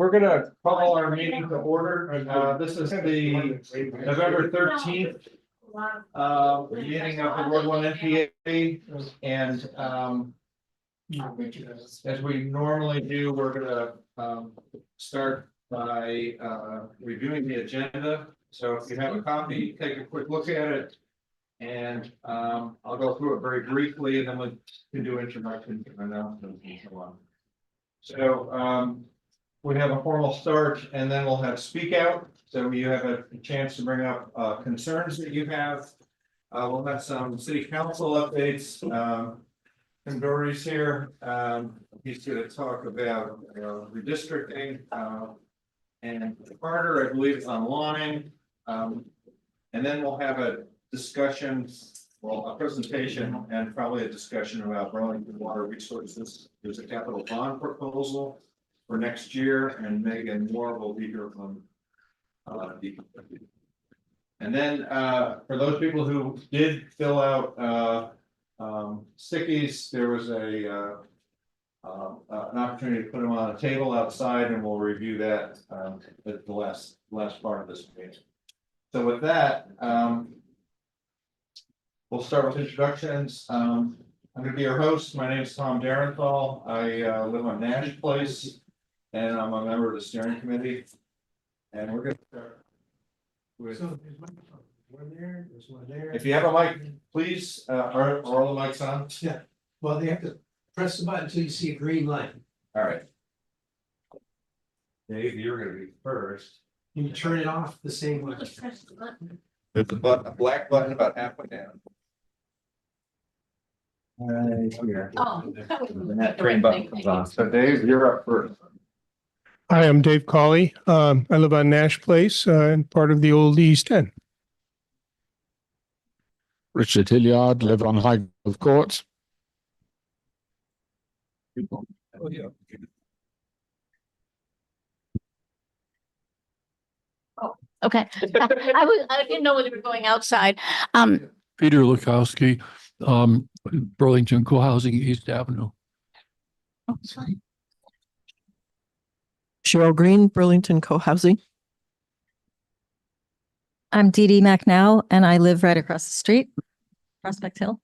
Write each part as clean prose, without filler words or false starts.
We're gonna call our meeting to order. This is the November 13th meeting of the Ward 1 NPA. And as we normally do, we're gonna start by reviewing the agenda. So if you have a copy, take a quick look at it. And I'll go through it very briefly, and then we can do introductions and announcements and so on. So we have a formal start, and then we'll have Speakout. So you have a chance to bring up concerns that you have. We'll have some city council updates. Tim Doherty's here. He's going to talk about redistricting. And Carter, I believe, is online. And then we'll have a discussion, well, a presentation and probably a discussion about Burlington water resources. There's a capital bond proposal for next year, and Megan Moore will be here from and then for those people who did fill out stickies, there was an opportunity to put them on a table outside, and we'll review that at the last part of this meeting. So with that, we'll start with introductions. I'm going to be your host. My name is Tom Darenthal. I live on Nash Place, and I'm a member of the steering committee. And we're going to start with. So there's one there, there's one there. If you have a mic, please. Are all the mics on? Yeah. Well, they have to press the button until you see a green light. All right. Dave, you're going to be first. Can you turn it off the same way? There's a black button about halfway down. Right here. Oh. And that green button comes on. So Dave, you're up first. Hi, I'm Dave Cawley. I live on Nash Place and part of the old East End. Richard Hilliard, live on Highgrove Court. Oh, yeah. Okay. I didn't know whether we were going outside. Peter Lukowski, Burlington Co-housing East Avenue. Oh, sorry. Cheryl Green, Burlington Co-housing. I'm Dee Dee McNow, and I live right across the street, Prospect Hill.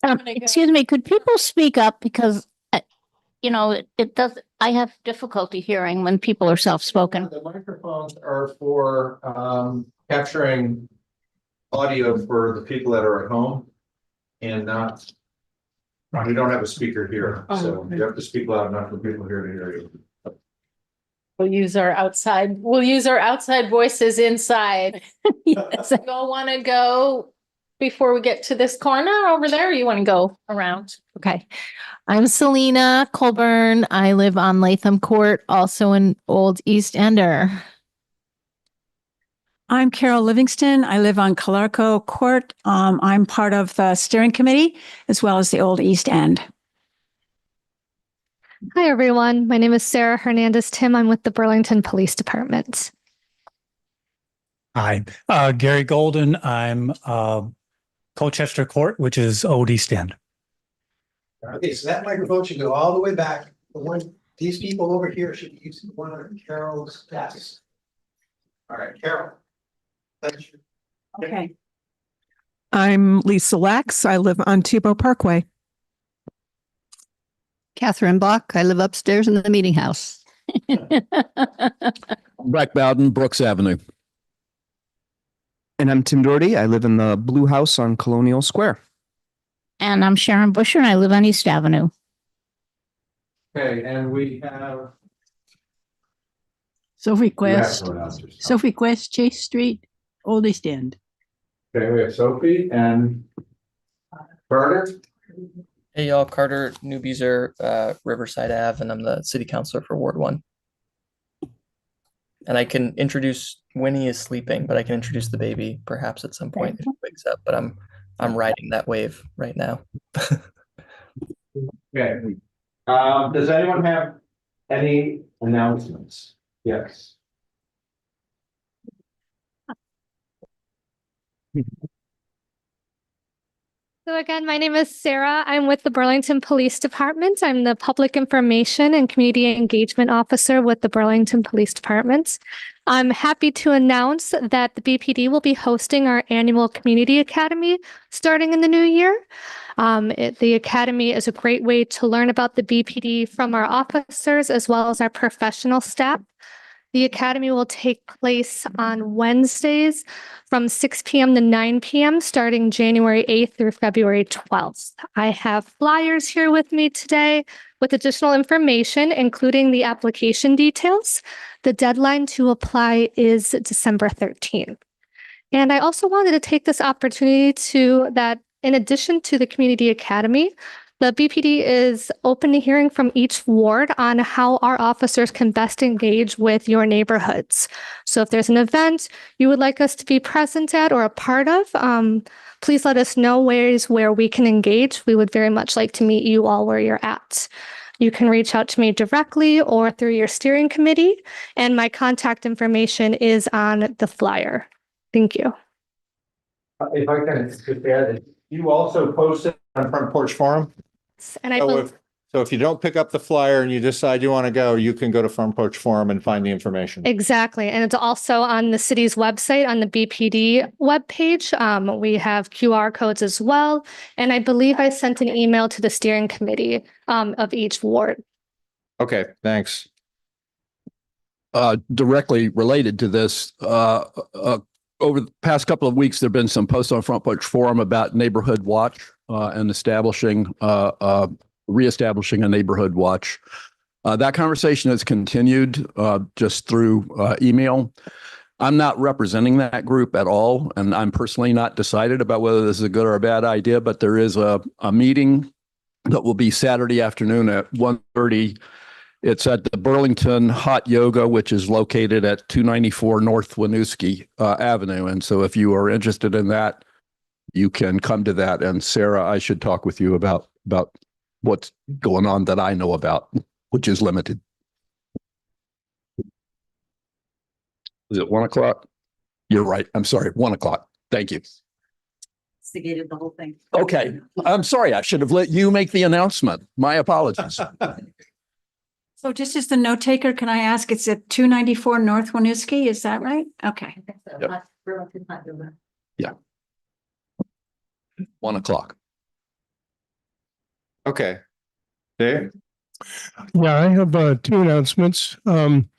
Excuse me, could people speak up because, it does, I have difficulty hearing when people are self-spoken. The microphones are for capturing audio for the people that are at home and not. We don't have a speaker here, so you have to speak loud enough for people here to hear you. We'll use our outside voices inside. Yes. You don't want to go before we get to this corner over there, or you want to go around? Okay. I'm Selena Colburn. I live on Latham Court, also in Old East Ender. I'm Carol Livingston. I live on Calarco Court. I'm part of the steering committee as well as the Old East End. Hi, everyone. My name is Sarah Hernandez-Tim. I'm with the Burlington Police Department. Hi, Gary Golden. I'm Colchester Court, which is Old East End. Okay, so that microphone should go all the way back. The one, these people over here should be using one of Carol's desks. All right, Carol. Thank you. Okay. I'm Lisa Lax. I live on Tebow Parkway. Catherine Block. I live upstairs in the meeting house. Brack Bowden, Brooks Avenue. And I'm Tim Doherty. I live in the Blue House on Colonial Square. And I'm Sharon Busher, and I live on East Avenue. Okay, and we have. Sophie Quest, Chase Street, Old East End. Okay, we have Sophie and Carter. Hey y'all, Carter Newbeezer, Riverside Ave, and I'm the city councilor for Ward 1. And I can introduce Winnie is sleeping, but I can introduce the baby perhaps at some point if she wakes up. But I'm riding that wave right now. Okay. Does anyone have any announcements? Yes. So again, my name is Sarah. I'm with the Burlington Police Department. I'm the Public Information and Community Engagement Officer with the Burlington Police Department. I'm happy to announce that the BPD will be hosting our annual Community Academy starting in the new year. The Academy is a great way to learn about the BPD from our officers as well as our professional staff. The Academy will take place on Wednesdays from 6 p.m. to 9 p.m. starting January 8th through February 12th. I have flyers here with me today with additional information, including the application details. The deadline to apply is December 13th. And I also wanted to take this opportunity that in addition to the Community Academy, the BPD is open to hearing from each ward on how our officers can best engage with your neighborhoods. So if there's an event you would like us to be present at or a part of, please let us know ways where we can engage. We would very much like to meet you all where you're at. You can reach out to me directly or through your steering committee, and my contact information is on the flyer. Thank you. If I can just add, you also posted on Front Porch Forum? And I So if you don't pick up the flyer and you decide you want to go, you can go to Front Porch Forum and find the information. Exactly. And it's also on the city's website, on the BPD webpage. We have QR codes as well. And I believe I sent an email to the steering committee of each ward. Okay, thanks. Directly related to this, over the past couple of weeks, there have been some posts on Front Porch Forum about neighborhood watch and reestablishing a neighborhood watch. That conversation has continued just through email. I'm not representing that group at all, and I'm personally not decided about whether this is a good or a bad idea, but there is a meeting that will be Saturday afternoon at 1:30. It's at the Burlington Hot Yoga, which is located at 294 North Winooski Avenue. And so if you are interested in that, you can come to that. And Sarah, I should talk with you about what's going on that I know about, which is limited. Is it 1 o'clock? You're right. I'm sorry. 1 o'clock. Thank you. Instigated the whole thing. Okay. I'm sorry. I should have let you make the announcement. My apologies. So just as the note taker, can I ask, it's at 294 North Winooski, is that right? Okay. Yep. Yeah. 1 o'clock. Okay. Dave? Yeah, I have two announcements. One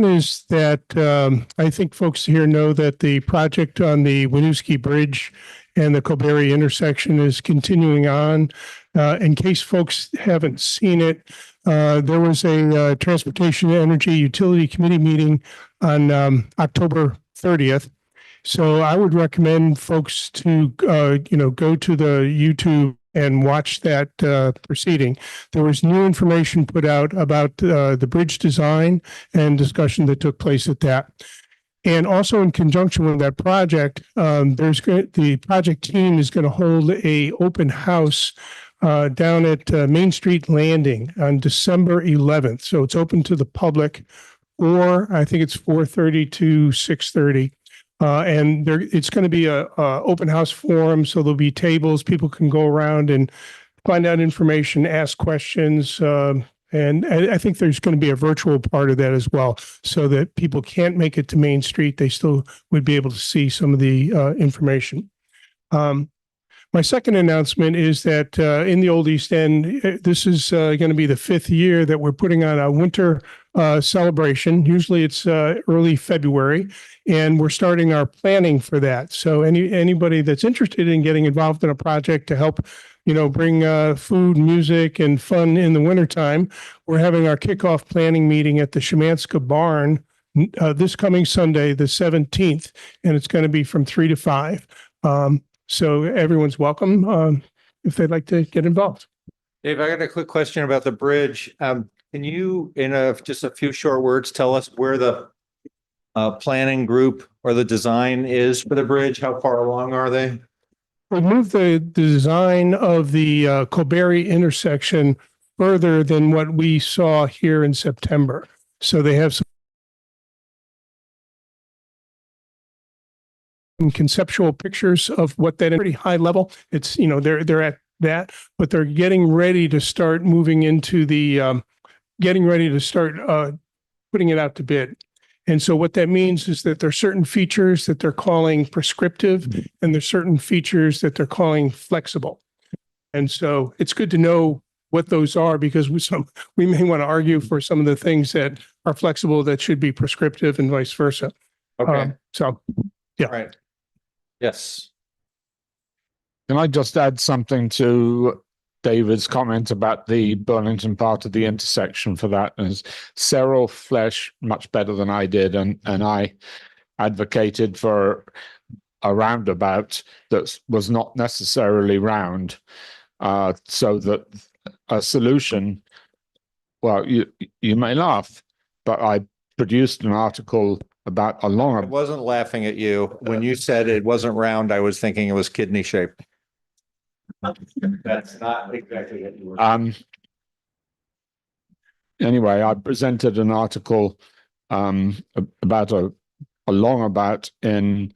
is that I think folks here know that the project on the Winooski Bridge and the Colberry intersection is continuing on. In case folks haven't seen it, there was a Transportation Energy Utility Committee meeting on October 30th. So I would recommend folks to, go to the YouTube and watch that proceeding. There was new information put out about the bridge design and discussion that took place at that. And also in conjunction with that project, the project team is going to hold a open house down at Main Street Landing on December 11th. So it's open to the public, or I think it's 4:30 to 6:30. And it's going to be a open house forum. So there'll be tables, people can go around and find out information, ask questions. And I think there's going to be a virtual part of that as well, so that people can't make it to Main Street. They still would be able to see some of the information. My second announcement is that in the Old East End, this is going to be the 5th year that we're putting on a winter celebration. Usually it's early February, and we're starting our planning for that. So anybody that's interested in getting involved in a project to help, bring food, music, and fun in the wintertime, we're having our kickoff planning meeting at the Szymanska Barn this coming Sunday, the 17th, and it's going to be from 3 to 5. So everyone's welcome if they'd like to get involved. Dave, I got a quick question about the bridge. Can you, in just a few short words, tell us where the planning group or the design is for the bridge? How far along are they? We moved the design of the Colberry intersection further than what we saw here in September. So they have some conceptual pictures of what that pretty high level. It's, you know, they're at that, but they're getting ready to start moving into the putting it out to bid. And so what that means is that there are certain features that they're calling prescriptive and there's certain features that they're calling flexible. And so it's good to know what those are because we may want to argue for some of the things that are flexible that should be prescriptive and vice versa. Okay. So, yeah. All right. Yes. Can I just add something to David's comment about the Burlington part of the intersection for that? As Cyril Flesh much better than I did, and I advocated for a roundabout that was not necessarily round, so that a solution. Well, you may laugh, but I produced an article about a I long. wasn't laughing at you. When you said it wasn't round, I was thinking it was kidney shaped. That's not exactly what you were. Anyway, I presented an article about a longabout in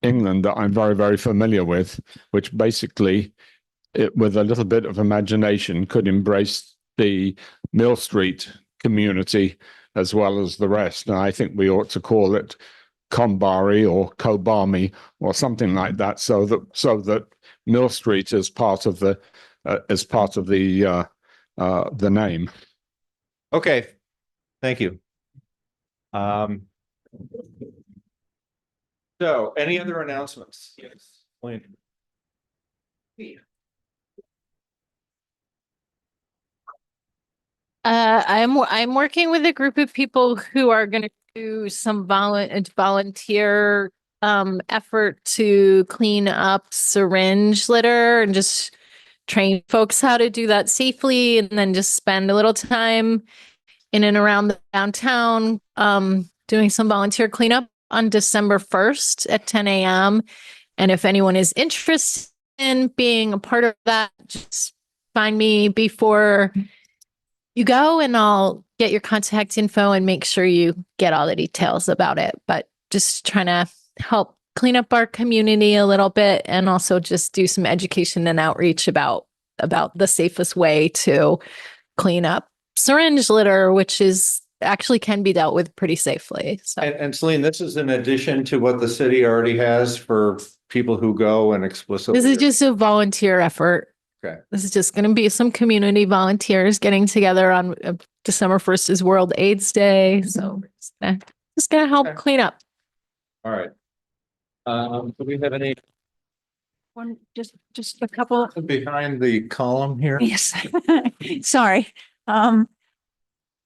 England that I'm very, very familiar with, which basically, with a little bit of imagination, could embrace the Mill Street community as well as the rest. And I think we ought to call it Combari or Kobami or something like that, so that Mill Street is part of the name. Okay, thank you. So any other announcements? Yes. I'm working with a group of people who are going to do some volunteer effort to clean up syringe litter and just train folks how to do that safely, and then just spend a little time in and around the downtown doing some volunteer cleanup on December 1st at 10 a.m. And if anyone is interested in being a part of that, just find me before you go and I'll get your contact info and make sure you get all the details about it. But just trying to help clean up our community a little bit and also just do some education and outreach about the safest way to clean up syringe litter, which is actually can be dealt with pretty safely. So. And Celine, this is in addition to what the city already has for people who go and explicitly. This is just a volunteer effort. Okay. This is just going to be some community volunteers getting together on December 1st is World AIDS Day. So we're just gonna help clean up. All right. Do we have any One, just a couple. behind the column here? Yes. Sorry.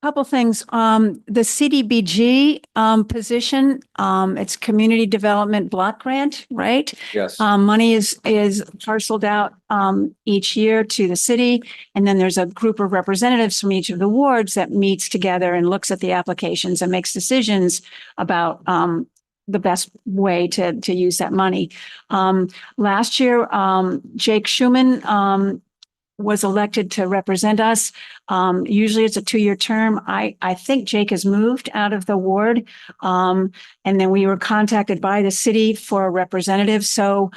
Couple things. The CDBG position, it's Community Development Block Grant, right? Yes. Money is parceled out each year to the city, and then there's a group of representatives from each of the wards that meets together and looks at the applications and makes decisions about the best way to use that money. Last year, Jake Schuman was elected to represent us. Usually it's a 2-year term. I think Jake has moved out of the ward. And then we were contacted by the city for a representative. So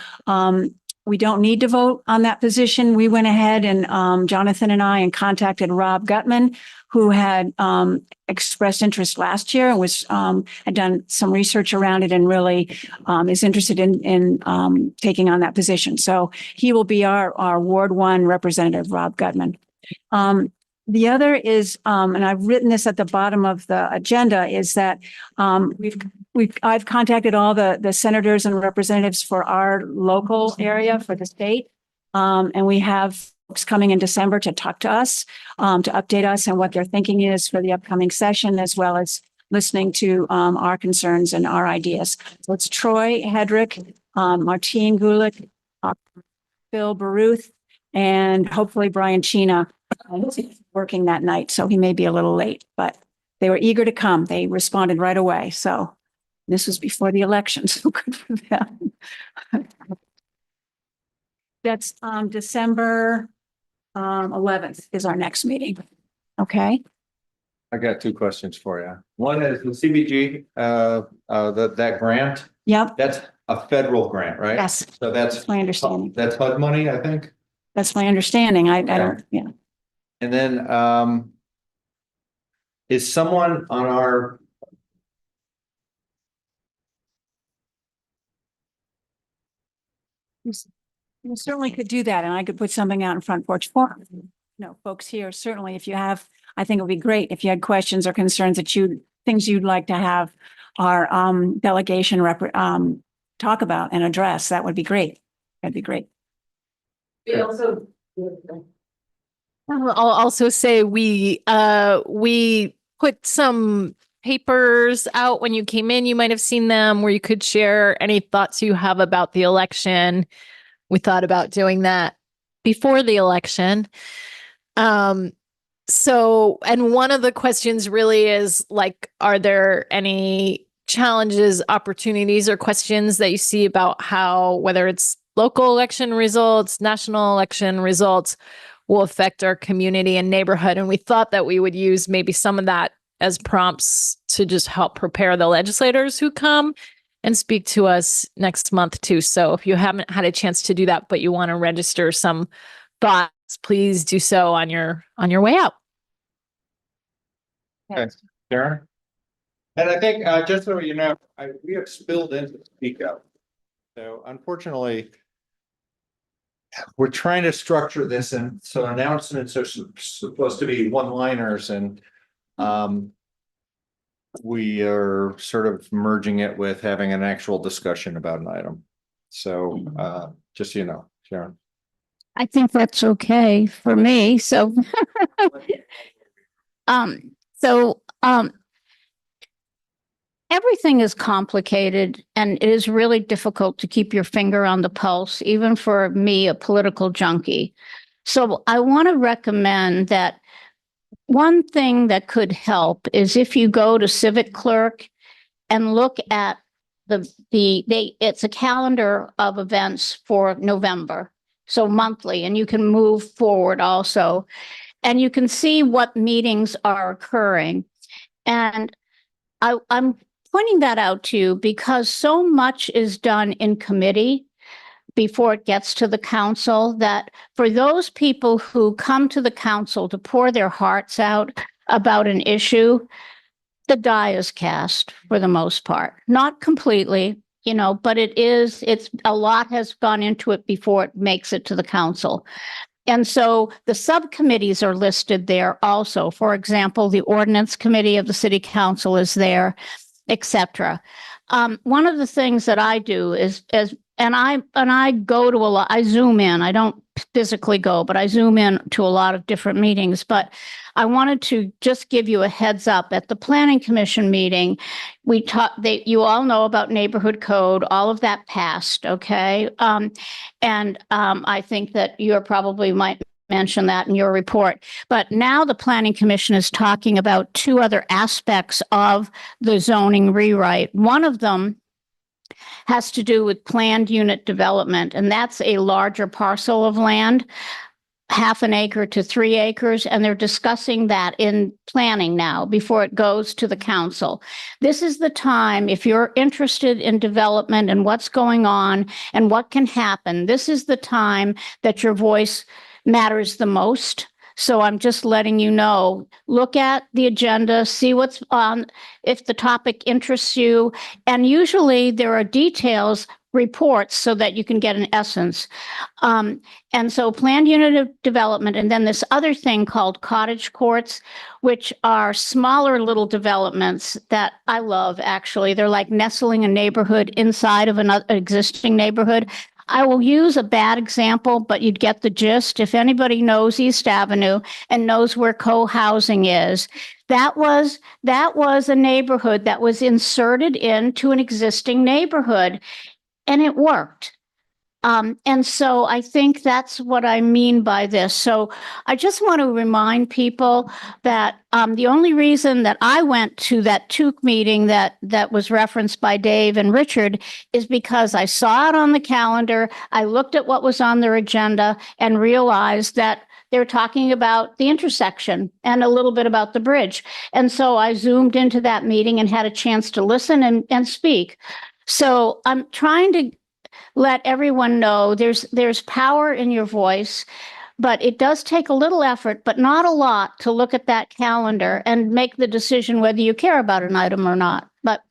we don't need to vote on that position. We went ahead and Jonathan and I contacted Rob Gutman, who had expressed interest last year and was had done some research around it and really is interested in taking on that position. So he will be our Ward 1 representative, Rob Gutman. The other is, and I've written this at the bottom of the agenda, is that I've contacted all the senators and representatives for our local area for the state. And we have folks coming in December to talk to us, to update us on what their thinking is for the upcoming session, as well as listening to our concerns and our ideas. So it's Troy Hedrick, Martine Gulick, Bill Baruth, and hopefully Brian Chena working that night. So he may be a little late, but they were eager to come. They responded right away. So this was before the election. So good for them. That's December 11th is our next meeting. Okay. I got 2 questions for you. One is the CBG, that grant. Yep. That's a federal grant, right? Yes, So that's my understanding. that's HUD money, I think. That's my understanding. I don't, yeah. And then, is someone on our, You certainly could do that, and I could put something out in Front Porch Forum. You know, folks here, certainly if you have, I think it would be great if you had questions or concerns that things you'd like to have our delegation talk about and address, that would be great. That'd be great. I'll also say we put some papers out when you came in. You might have seen them where you could share any thoughts you have about the election. We thought about doing that before the election. So, and one of the questions really is like, are there any challenges, opportunities, or questions that you see about how, whether it's local election results, national election results, will affect our community and neighborhood? And we thought that we would use maybe some of that as prompts to just help prepare the legislators who come and speak to us next month too. So if you haven't had a chance to do that, but you want to register some thoughts, please do so on your way out. okay, Darren? And I think, just so you know, we have spilled into Speakout. So unfortunately, we're trying to structure this, and so announcements are supposed to be one-liners, and we are sort of merging it with having an actual discussion about an item. So just so you know, Sharon. I think that's okay for me. So, everything is complicated, and it is really difficult to keep your finger on the pulse, even for me, a political junkie. So I want to recommend that one thing that could help is if you go to Civic Clerk and look at it's a calendar of events for November, so monthly, and you can move forward also, and you can see what meetings are occurring. And I'm pointing that out to you because so much is done in committee before it gets to the council, that for those people who come to the council to pour their hearts out about an issue, the die is cast for the most part. Not completely, but it's a lot has gone into it before it makes it to the council. And so the subcommittees are listed there also. For example, the ordinance committee of the city council is there, etc. One of the things that I do is I go to a lot, I zoom in, I don't physically go, but I zoom in to a lot of different meetings. But I wanted to just give you a heads up. At the planning commission meeting, you all know about neighborhood code, all of that passed, okay? I think that you probably might mention that in your report. But now the planning commission is talking about two other aspects of the zoning rewrite. One of them has to do with planned unit development, and that's a larger parcel of land, 1/2 acre to 3 acres, and they're discussing that in planning now before it goes to the council. This is the time, if you're interested in development and what's going on and what can happen, this is the time that your voice matters the most. So I'm just letting you know, look at the agenda, see what's on, if the topic interests you. And usually there are details, reports, so that you can get an essence. And so planned unit of development, and then this other thing called cottage courts, which are smaller little developments that I love, actually. They're like nestling a neighborhood inside of an existing neighborhood. I will use a bad example, but you'd get the gist. If anybody knows East Avenue and knows where co-housing is, that was a neighborhood that was inserted into an existing neighborhood, and it worked. And so I think that's what I mean by this. So I just want to remind people that the only reason that I went to that Tuke meeting that was referenced by Dave and Richard is because I saw it on the calendar. I looked at what was on their agenda and realized that they're talking about the intersection and a little bit about the bridge. And so I zoomed into that meeting and had a chance to listen and speak. So I'm trying to let everyone know there's power in your voice, but it does take a little effort, but not a lot, to look at that calendar and make the decision whether you care about an item or not. But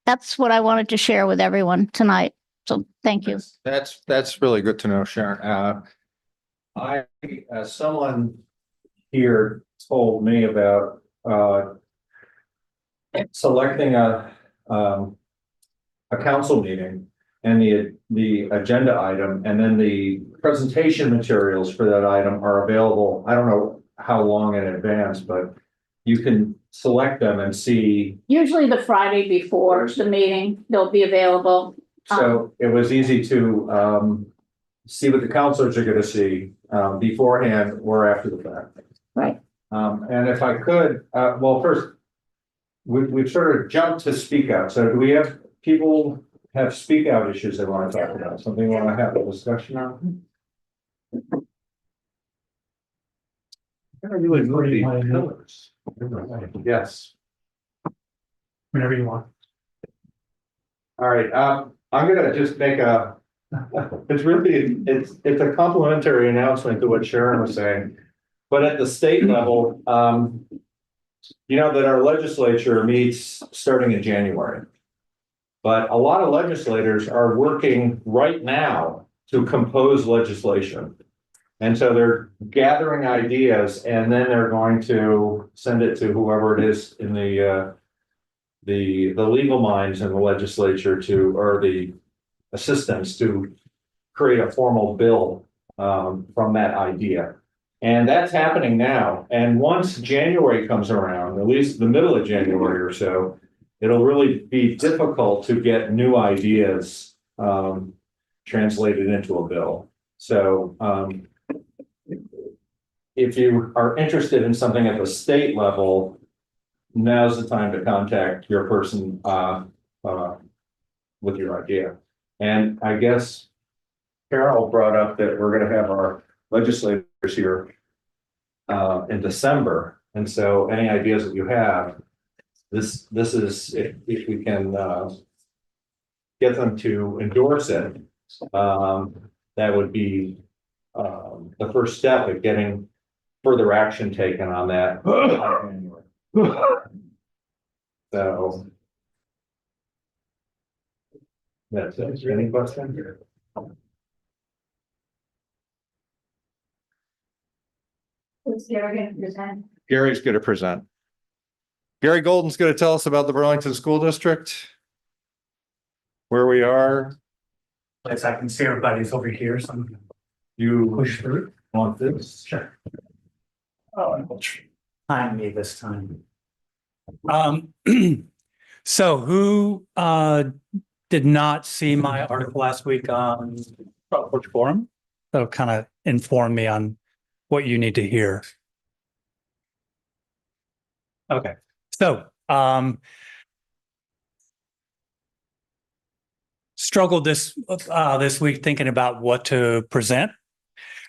that's what I wanted to share with everyone tonight. So thank you. That's really good to know, Sharon. As someone here told me about selecting a council meeting and the agenda item, and then the presentation materials for that item are available. I don't know how long in advance, but you can select them and see. Usually the Friday before the meeting, they'll be available. So it was easy to see what the counselors are going to see beforehand or after the fact. Right. And if I could, well, first, we've sort of jumped to Speakout. So do we have people have Speakout issues they want to talk about? Something we want to have a discussion on? I really move these pillars. Yes. Whenever you want. All right. I'm gonna just make it's a complimentary announcement to what Sharon was saying. But at the state level, you know that our legislature meets starting in January. But a lot of legislators are working right now to compose legislation. And so they're gathering ideas, and then they're going to send it to whoever it is in the legal minds in the legislature or the assistants to create a formal bill from that idea. And that's happening now. And once January comes around, at least the middle of January or so, it'll really be difficult to get new ideas translated into a bill. So if you are interested in something at the state level, now's the time to contact your person with your idea. And I guess Carol brought up that we're going to have our legislators here in December. And so any ideas that you have, this is if we can get them to endorse it, that would be the first step of getting further action taken on that. So that's it. Any questions? Who's Gary going to present? Gary's going to present. Gary Golden's going to tell us about the Burlington School District, where we are. Yes, I can see everybody's over here, so I'm gonna You push through. want this? Sure. Oh, it'll time me this time. So who did not see my article last week on Front Porch Forum? That'll kind of inform me on what you need to hear. Okay, so struggled this week thinking about what to present.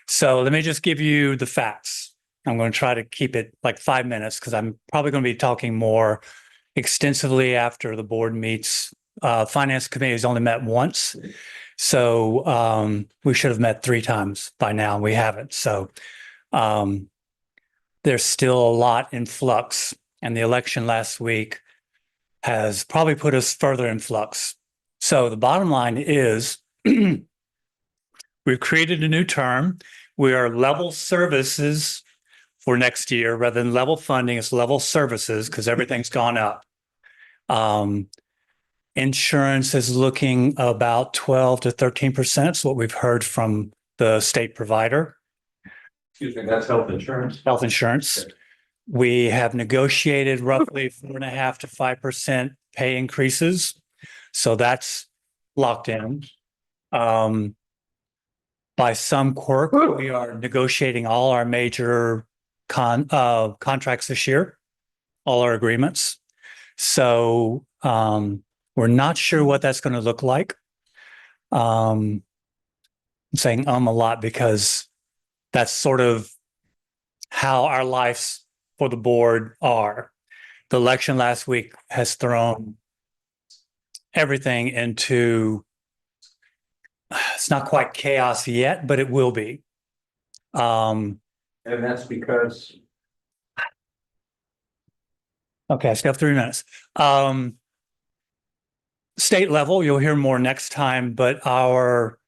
So let me just give you the facts. I'm going to try to keep it like 5 minutes because I'm probably going to be talking more extensively after the board meets. Finance committee has only met once. So we should have met 3 times by now, and we haven't. So there's still a lot in flux, and the election last week has probably put us further in flux. So the bottom line is we've created a new term. We are level services for next year rather than level funding. It's level services because everything's gone up. Insurance is looking about 12 to 13%. It's what we've heard from the state provider. Excuse me, that's health insurance. Health insurance. We have negotiated roughly 4.5 to 5% pay increases. So that's locked in. By some quirk, we are negotiating all our major contracts this year, all our agreements. So we're not sure what that's going to look like. I'm saying a lot because that's sort of how our lives for the board are. The election last week has thrown everything into, it's not quite chaos yet, but it will be. And that's because. Okay, I still have 3 minutes. State level, you'll hear more next time, but our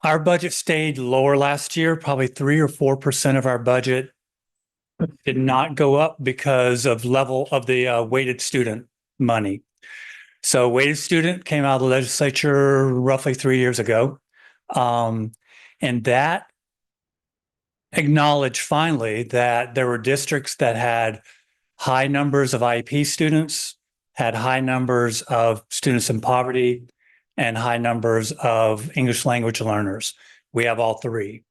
budget stayed lower last year, probably 3 or 4% of our budget did not go up because of level of the weighted student money. So weighted student came out of the legislature roughly 3 years ago. And that acknowledged finally that there were districts that had high numbers of IEP students, had high numbers of students in poverty, and high numbers of English language learners. We have all three.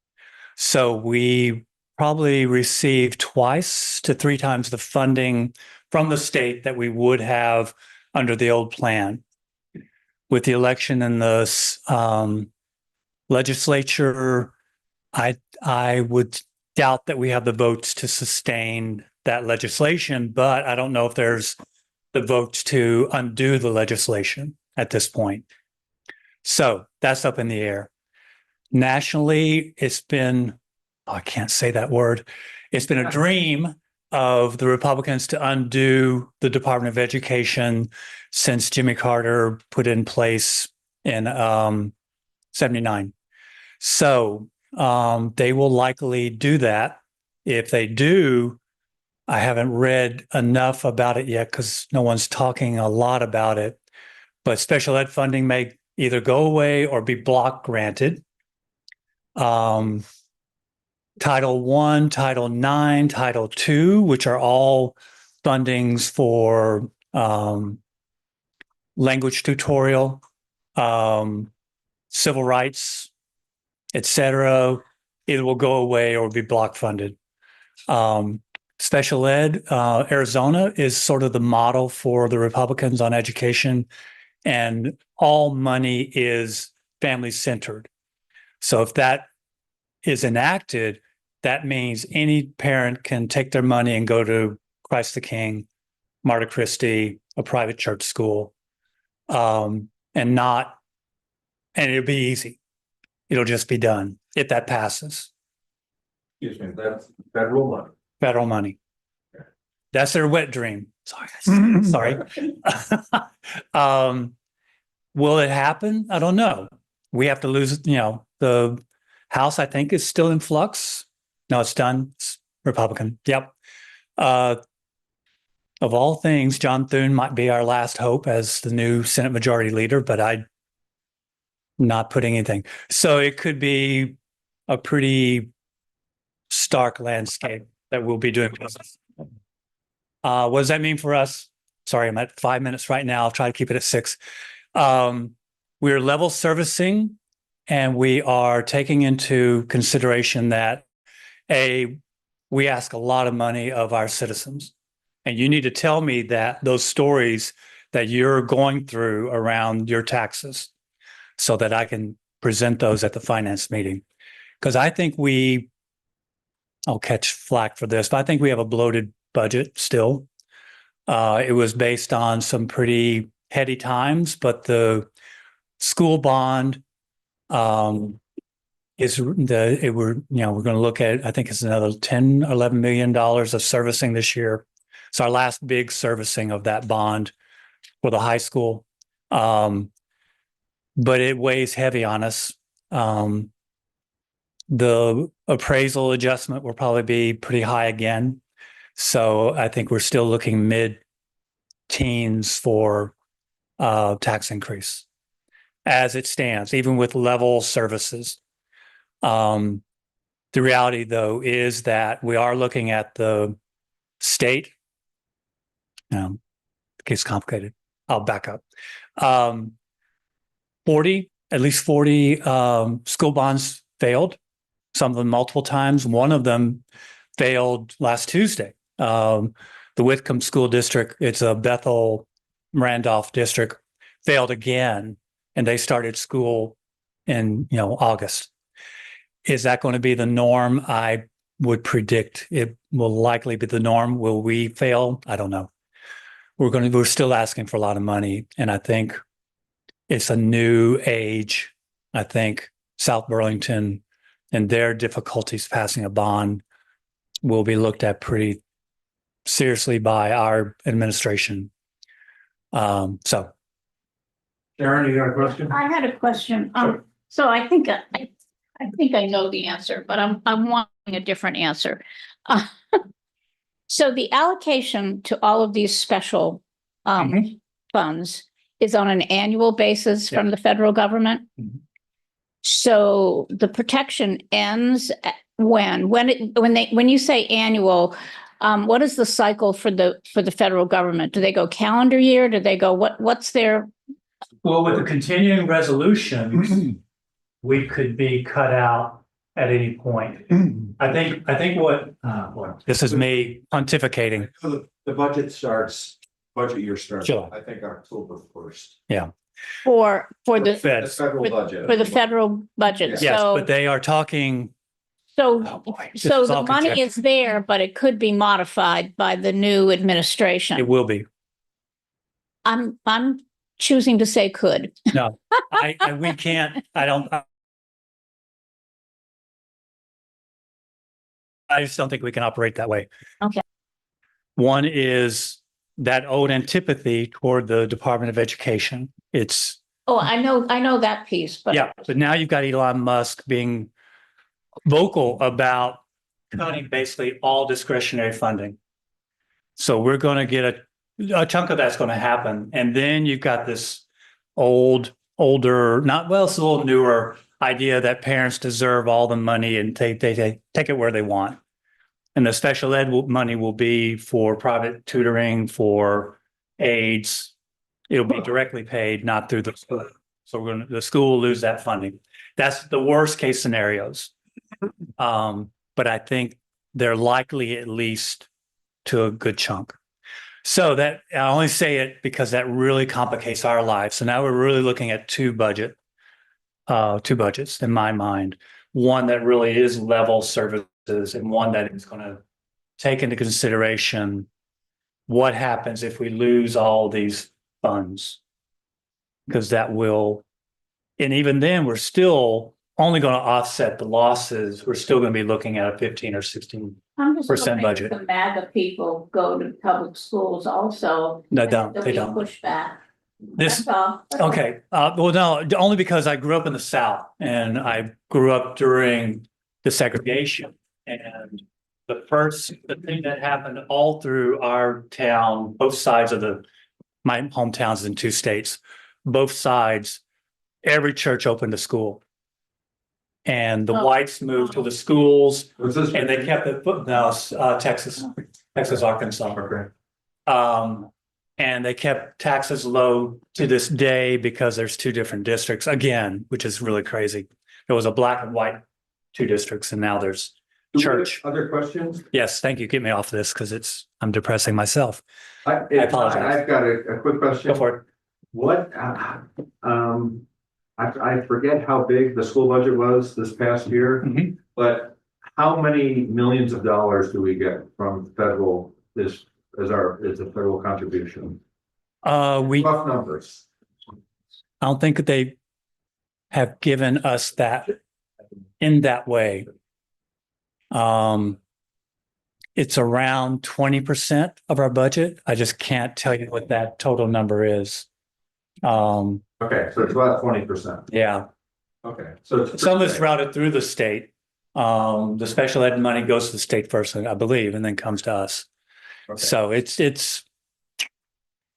So we probably received 2 to 3 times the funding from the state that we would have under the old plan. With the election in the legislature, I would doubt that we have the votes to sustain that legislation, but I don't know if there's the votes to undo the legislation at this point. So that's up in the air. Nationally, it's been, I can't say that word. It's been a dream of the Republicans to undo the Department of Education since Jimmy Carter put in place in 79. So they will likely do that. If they do, I haven't read enough about it yet because no one's talking a lot about it. But special ed funding may either go away or be block granted. Title I, Title IX, Title II, which are all fundings for language tutorial, civil rights, etc., it will go away or be block funded. Special ed, Arizona is sort of the model for the Republicans on education, and all money is family centered. So if that is enacted, that means any parent can take their money and go to Christ the King, Marta Christie, a private church school, and it'll be easy. It'll just be done if that passes. Excuse me, that's federal money. Federal money. That's their wet dream. Sorry. Will it happen? I don't know. We have to lose, the House, I think, is still in flux. No, it's done. It's Republican. Yep. Of all things, John Thune might be our last hope as the new Senate Majority Leader, but I'm not putting anything. So it could be a pretty stark landscape that we'll be doing business. What does that mean for us? Sorry, I'm at 5 minutes right now. I'll try to keep it at 6. We're level servicing, and we are taking into consideration that we ask a lot of money of our citizens. And you need to tell me that those stories that you're going through around your taxes so that I can present those at the finance meeting. Because I think I'll catch flack for this, but I think we have a bloated budget still. It was based on some pretty heady times, but the school bond we're going to look at, I think it's another $10, $11 million of servicing this year. It's our last big servicing of that bond for the high school. But it weighs heavy on us. The appraisal adjustment will probably be pretty high again. So I think we're still looking mid-teens for tax increase as it stands, even with level services. The reality, though, is that we are looking at the state. It gets complicated. I'll back up. At least 40 school bonds failed, some of them multiple times. One of them failed last Tuesday. The Whitcomb School District, it's a Bethel Randolph district, failed again, and they started school in August. Is that going to be the norm? I would predict it will likely be the norm. Will we fail? I don't know. we're still asking for a lot of money. And I think it's a new age. I think South Burlington and their difficulties passing a bond will be looked at pretty seriously by our administration. So. Sharon, you got a question? I had a question. So I think I know the answer, but I'm wanting a different answer. So the allocation to all of these special funds is on an annual basis from the federal government. So the protection ends when you say annual, what is the cycle for the federal government? Do they go calendar year? Do they go what's their? Well, with the continuing resolutions, we could be cut out at any point. I think what this is me pontificating. The budget year starts, July. I think October 1st. Yeah. For the Fed. Federal budget. For the federal budget. Yes, So, but they are talking. so This is the all money conjecture. is there, but it could be modified by the new administration. It will be. I'm choosing to say could. No, we can't. I just don't think we can operate that way. Okay. One is that old antipathy toward the Department of Education. It's Oh, I know that piece, but yeah, but now you've got Elon Musk being vocal about cutting basically all discretionary funding. So we're going to get a chunk of that's going to happen, and then you've got this older, it's a little newer idea that parents deserve all the money and they take it where they want. And the special ed money will be for private tutoring, for aides. It'll be directly paid, not through the school. So the school will lose that funding. That's the worst case scenarios. But I think they're likely at least to a good chunk. So that I only say it because that really complicates our lives. So now we're really looking at two budgets in my mind. One that really is level services and one that is going to take into consideration what happens if we lose all these funds. Because that will, and even then we're still only going to offset the losses. We're still going to be looking at a 15 or 16% budget. The MAGA people go to public schools also. No, they don't. Pushback. That's all. Okay. Well, no, only because I grew up in the South and I grew up during the segregation. And the thing that happened all through our town, both sides of my hometown's in two states, both sides, every church opened a school. And the whites moved to the schools and they kept it, Texas, Arkansas. And they kept taxes low to this day because there's two different districts again, which is really crazy. There was a black and white two districts and now there's church. Other questions? Yes, thank you. Get me off this because I'm depressing myself. I apologize. I've got a quick question. Go for it. What, I forget how big the school budget was this past year, but how many millions of dollars do we get from federal is a federal contribution? Rough numbers. I don't think that they have given us that in that way. It's around 20% of our budget. I just can't tell you what that total number is. Okay, so it's about 20%. Yeah. Okay, so some of it's routed through the state. The special ed money goes to the state first, I believe, and then comes to us. Okay. So it's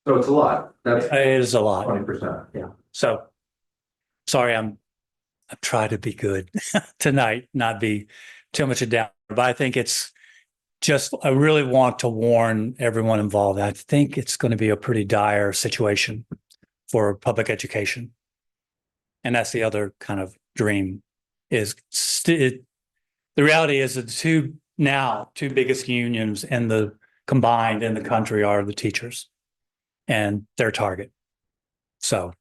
a lot. It is a lot. 20%. Yeah. So sorry, I'm trying to be good tonight, not be too much of down. But I think it's just I really want to warn everyone involved. I think it's going to be a pretty dire situation for public education. And that's the other kind of dream is the reality is the two biggest unions combined in the country are the teachers and their target. So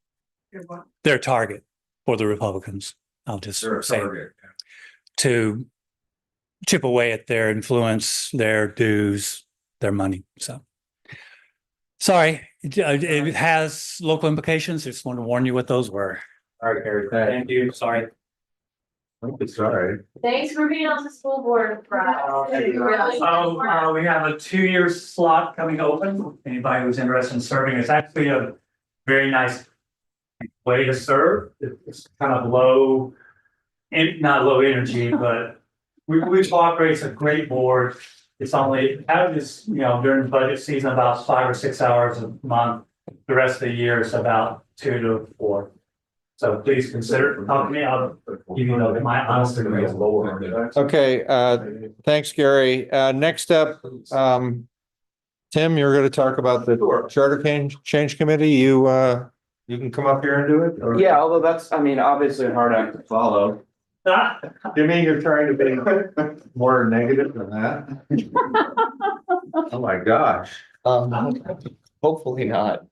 their target for the Republicans, I'll just say to chip away at their influence, their dues, their money. So Sorry, it has local implications. Just want to warn you what those were. All right, Gary, Thank you. Sorry. sorry. Thanks for being on the school board, Brad. So we have a 2-year slot coming open. Anybody who's interested in serving, it's actually a very nice way to serve. It's kind of low, not low energy, but we cooperate. It's a great board. It's only averages, during budget season about 5 or 6 hours a month. The rest of the year is about 2 to 4. So please consider talking to me. I'll give you my honest opinion. Okay, thanks, Gary. Next up, Tim, you're gonna talk about the charter change committee. You can come up here and do it? or- Yeah, although that's, I mean, obviously a hard act to follow. You mean you're trying to be more negative than that? Oh, my gosh. Hopefully not.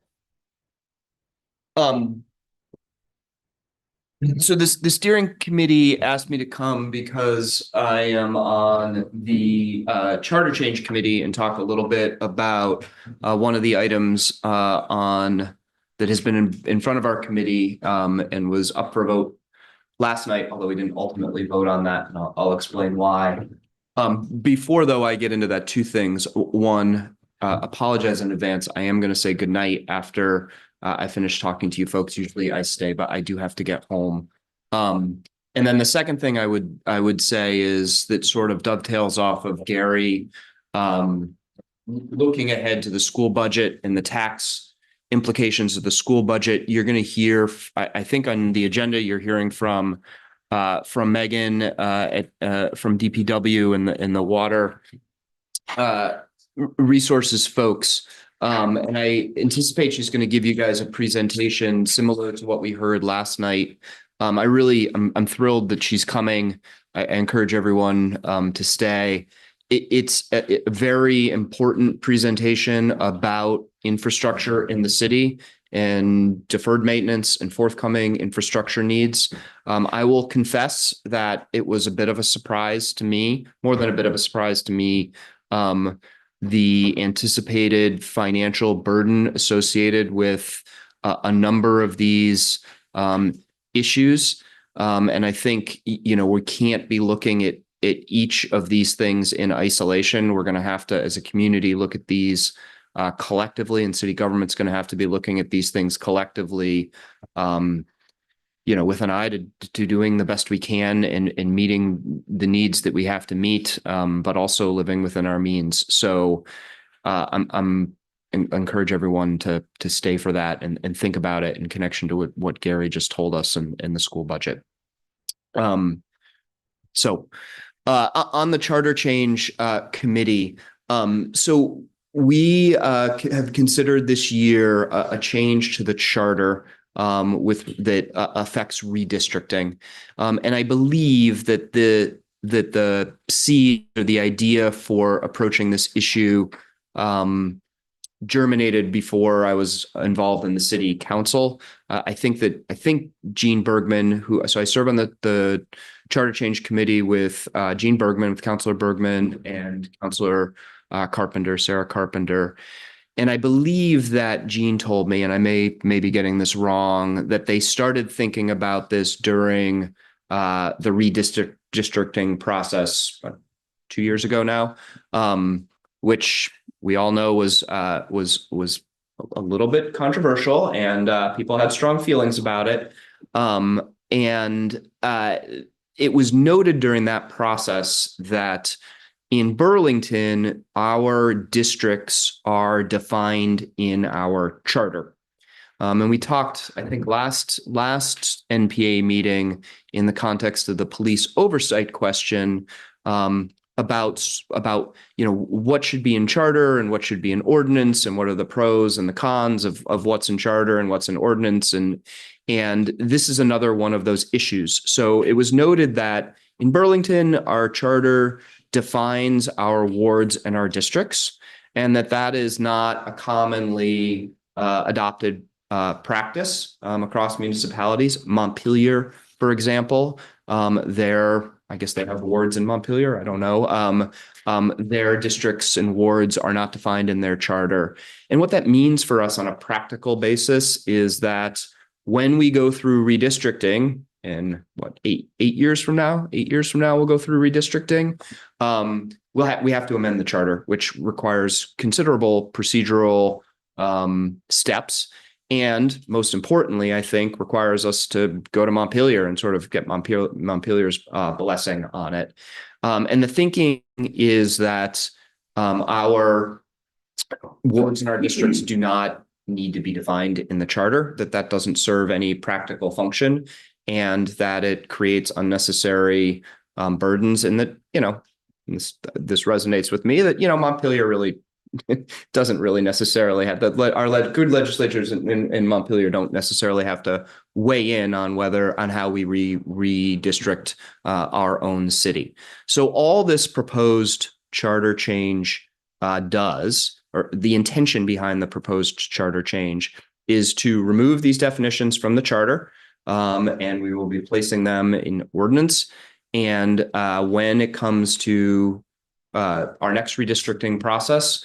So the steering committee asked me to come because I am on the charter change committee and talk a little bit about one of the items that has been in front of our committee and was up for vote last night, although we didn't ultimately vote on that, and I'll explain why. Before though I get into that, two things. One, apologize in advance. I am going to say goodnight after I finish talking to you folks. Usually I stay, but I do have to get home. And then the second thing I would say is that sort of dovetails off of Gary looking ahead to the school budget and the tax implications of the school budget. You're going to hear, I think on the agenda, you're hearing from Megan from DPW and the water resources folks. And I anticipate she's going to give you guys a presentation similar to what we heard last night. I'm thrilled that she's coming. I encourage everyone to stay. It's a very important presentation about infrastructure in the city and deferred maintenance and forthcoming infrastructure needs. I will confess that it was a bit of a surprise to me, more than a bit of a surprise to me, the anticipated financial burden associated with a number of these issues. And I think, we can't be looking at each of these things in isolation. We're going to have to, as a community, look at these collectively, and city government's going to have to be looking at these things collectively, with an eye to doing the best we can and meeting the needs that we have to meet, but also living within our means. So I'm encourage everyone to stay for that and think about it in connection to what Gary just told us in the school budget. So on the charter change committee, so we have considered this year a change to the charter that affects redistricting, and I believe that the seed or the idea for approaching this issue germinated before I was involved in the city council. I think Gene Bergman, so I serve on the charter change committee with Gene Bergman, with Councilor Bergman and Councilor Carpenter, Sarah Carpenter. And I believe that Gene told me, and I may be getting this wrong, that they started thinking about this during the redistricting process 2 years ago now, which we all know was a little bit controversial, and people had strong feelings about it. And it was noted during that process that in Burlington, our districts are defined in our charter. And we talked, I think, last NPA meeting in the context of the police oversight question, about what should be in charter and what should be in ordinance, and what are the pros and the cons of what's in charter and what's in ordinance. And this is another one of those issues. So it was noted that in Burlington, our charter defines our wards and our districts, and that is not a commonly adopted practice across municipalities. Montpelier, for example, their I guess they have wards in Montpelier. I don't know. Their districts and wards are not defined in their charter. And what that means for us on a practical basis is that when we go through redistricting in what, 8 years from now, we'll go through redistricting. We have to amend the charter, which requires considerable procedural steps. And most importantly, I think requires us to go to Montpelier and sort of get Montpelier's blessing on it. And the thinking is that our wards and our districts do not need to be defined in the charter, that doesn't serve any practical function, and that it creates unnecessary burdens, and that, this resonates with me, that, Montpelier really doesn't really necessarily have that. Our good legislatures in Montpelier don't necessarily have to weigh in on how we redistrict our own city. So all this proposed charter change does, or the intention behind the proposed charter change, is to remove these definitions from the charter, and we will be placing them in ordinance. And when it comes to our next redistricting process,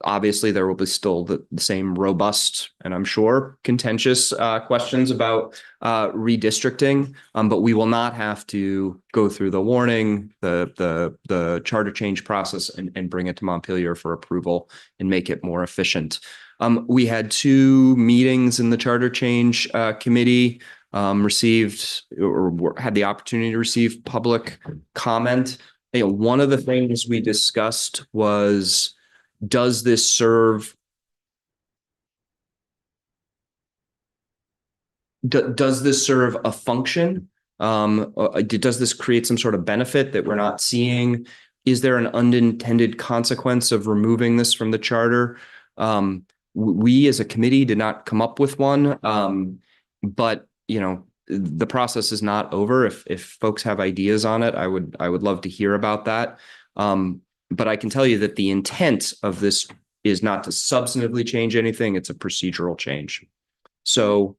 obviously there will be still the same robust and I'm sure contentious questions about redistricting, but we will not have to go through the warning, the charter change process, and bring it to Montpelier for approval and make it more efficient. We had 2 meetings in the charter change committee, received or had the opportunity to receive public comment. One of the things we discussed was, does this serve a function? Does this create some sort of benefit that we're not seeing? Is there an unintended consequence of removing this from the charter? We as a committee did not come up with one, but the process is not over. If folks have ideas on it, I would love to hear about that. But I can tell you that the intent of this is not to substantively change anything. It's a procedural change. So,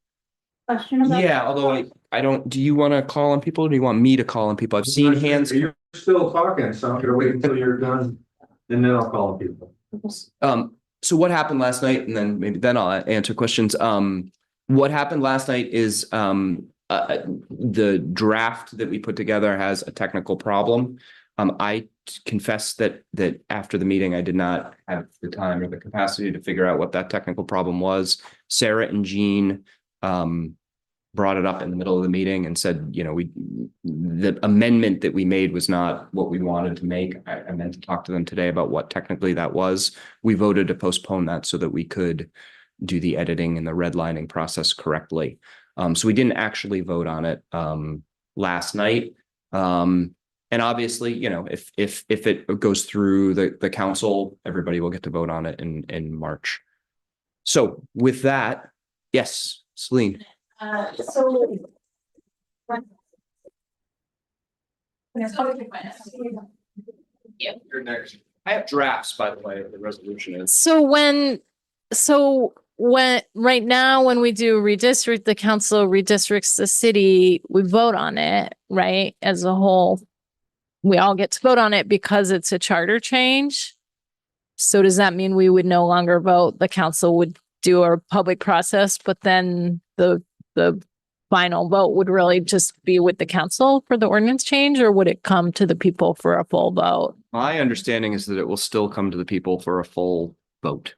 yeah, although I don't, do you want to call on people, or do you want me to call on people? I've seen hands. You're still talking, so I'm gonna wait until you're done, and then I'll call on people. So what happened last night, and then I'll answer questions. What happened last night is the draft that we put together has a technical problem. I confess that after the meeting, I did not have the time or the capacity to figure out what that technical problem was. Sarah and Jean brought it up in the middle of the meeting and said, the amendment that we made was not what we wanted to make. I meant to talk to them today about what technically that was. We voted to postpone that so that we could do the editing and the redlining process correctly. So we didn't actually vote on it last night. And obviously, if it goes through the council, everybody will get to vote on it in March. So with that, yes, Celine. You're next. I have drafts, by the way, of the resolution is. So right now, when we do redistrict, the council redistricts the city, we vote on it, right? As a whole, we all get to vote on it because it's a charter change. So does that mean we would no longer vote? The council would do a public process, but then the final vote would really just be with the council for the ordinance change, or would it come to the people for a full vote? My understanding is that it will still come to the people for a full vote.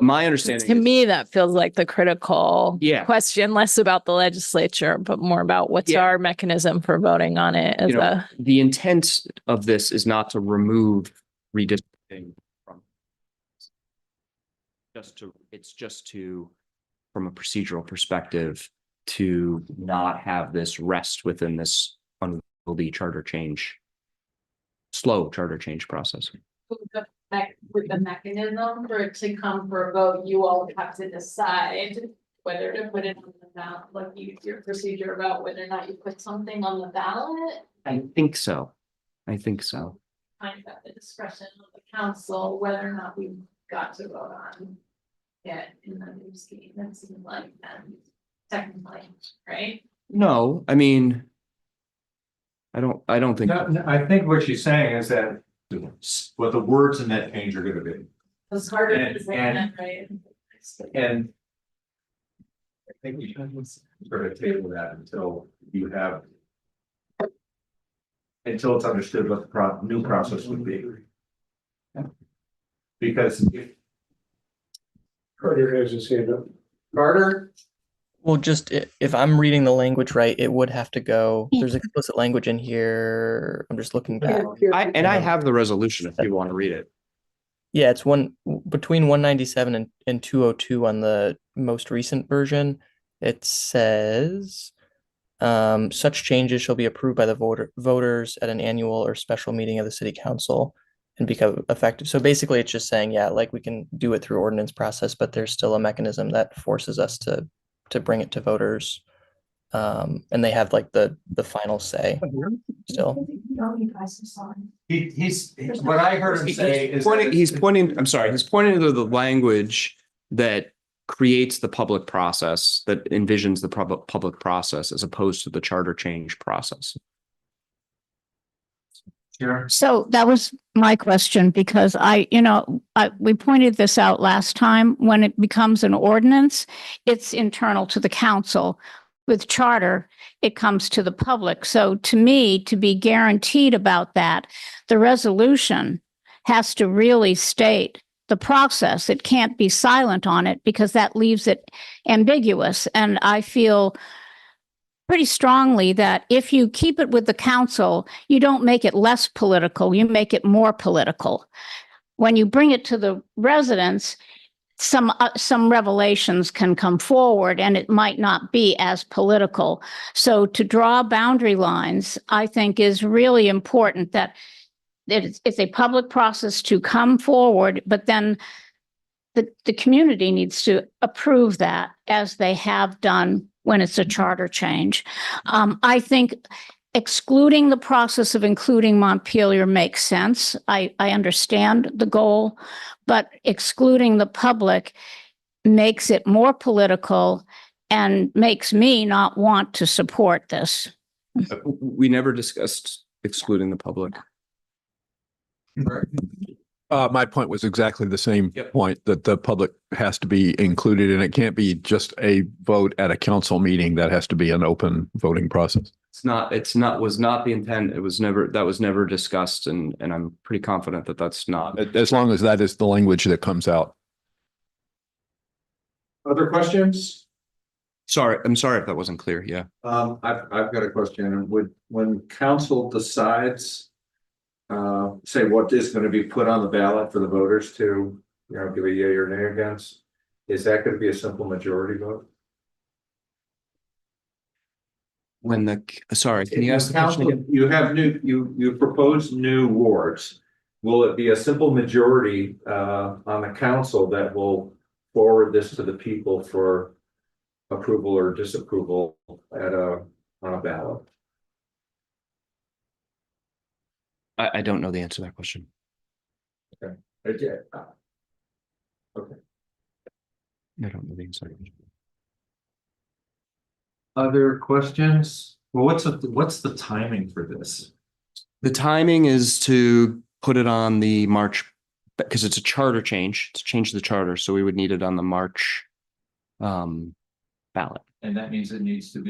My understanding To me, that feels like the critical question, less about the legislature, but more about what's our mechanism for voting on it. The intent of this is not to remove redistricting from. It's just to, from a procedural perspective, to not have this rest within this unwieldy charter change, slow charter change process. With the mechanism for it to come for a vote, you all have to decide whether to put it on the ballot, like your procedure about whether or not you put something on the ballot. I think so. Kind of at the discretion of the council, whether or not we got to vote on it in the new scheme. That seems like technically, right? No, I mean, I don't think. No, I think what she's saying is that what the words in that change are gonna be. It's harder And- and- right? And I think we should sort of table that until you have, until it's understood what the new process would be. Because if Carter has his hand up. Carter, Well, just if I'm reading the language right, it would have to go. There's explicit language in here. I'm just looking back. I have the resolution if you want to read it. Yeah, it's between 197 and 202 on the most recent version. It says, such changes shall be approved by the voters at an annual or special meeting of the city council and become effective. So basically it's just saying, yeah, like we can do it through ordinance process, but there's still a mechanism that forces us to bring it to voters. And they have like the final say still. he's what I heard him say is He's pointing to the language that creates the public process, that envisions the public process as opposed to the charter change process. Sure. So that was my question because we pointed this out last time. When it becomes an ordinance, it's internal to the council. With charter, it comes to the public. So to me, to be guaranteed about that, the resolution has to really state the process. It can't be silent on it because that leaves it ambiguous. And I feel pretty strongly that if you keep it with the council, you don't make it less political, you make it more political. When you bring it to the residents, some revelations can come forward and it might not be as political. So to draw boundary lines, I think is really important that it's a public process to come forward, but then the community needs to approve that as they have done when it's a charter change. I think excluding the process of including Montpelier makes sense. I understand the goal, but excluding the public makes it more political and makes me not want to support this. We never discussed excluding the public. My point was exactly the same Yep. point, that the public has to be included and it can't be just a vote at a council meeting. That has to be an open voting process. Was not the intent. That was never discussed. And I'm pretty confident that that's not. As long as that is the language that comes out. Other questions? Sorry, I'm sorry if that wasn't clear. Yeah. I've got a question. When council decides, say what is going to be put on the ballot for the voters to, give a yea or nay against, is that going to be a simple majority vote? Sorry, can you ask the question Council, again? you have you propose new wards. Will it be a simple majority on the council that will forward this to the people for approval or disapproval on a ballot? I don't know the answer to that question. Okay. I don't know the answer. Other questions? Well, what's the timing for this? The timing is to put it on the March, because it's a charter change, to change the charter. So we would need it on the March ballot. And that means it needs to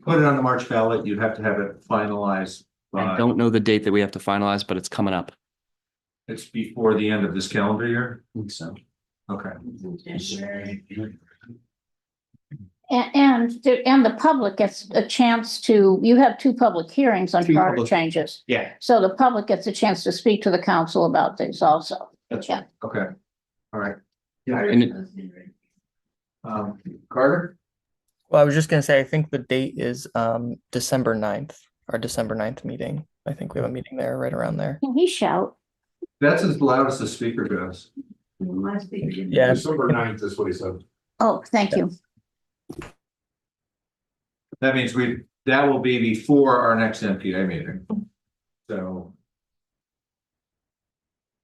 put it on the March ballot, you'd have to have it finalized I by, don't know the date that we have to finalize, but it's coming up. it's before the end of this calendar year? I think so. Okay. And the public gets a chance to, you have two public hearings on Two charter public- changes. Yeah. So the public gets a chance to speak to the council about these also. That's Yeah. Okay. All right. And Carter? Well, I was just gonna say, I think the date is December 9th, our December 9th meeting. I think we have a meeting there right around there. Can he shout? That's as loud as the speaker goes. Yeah. December 9th is what he said. Oh, thank you. That means that will be before our next NPA meeting. So.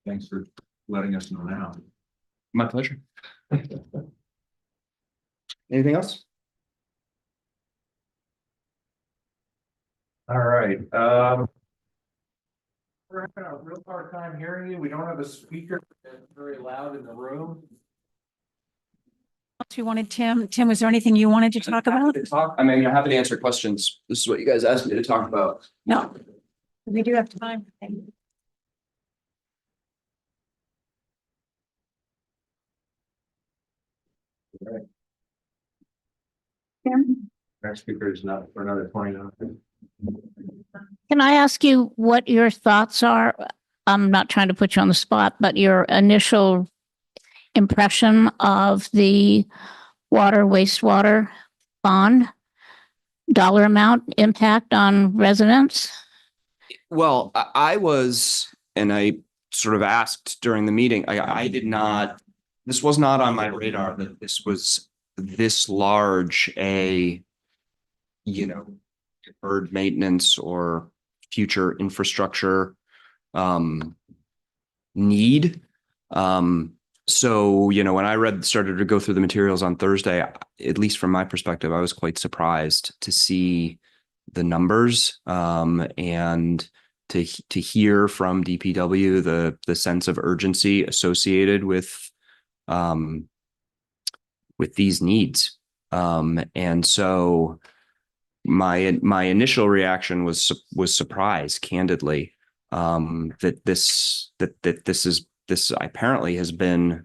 Thanks for letting us know now. My pleasure. Anything else? All right, we're having a real hard time hearing you. We don't have a speaker that's very loud in the room. If you wanted, Tim, was there anything you wanted to talk about? I mean, I'm happy to answer questions. This is what you guys asked me to talk about. No, we do have time. Tim? Next speaker is not for another 20 minutes. Can I ask you what your thoughts are? I'm not trying to put you on the spot, but your initial impression of the water wastewater bond dollar amount impact on residents? Well, I was, and I sort of asked during the meeting, I did not, this was not on my radar that this was this large a, deferred maintenance or future infrastructure need. So, when I started to go through the materials on Thursday, at least from my perspective, I was quite surprised to see the numbers and to hear from DPW the sense of urgency associated with these needs. And so my initial reaction was surprise, candidly, that this apparently has been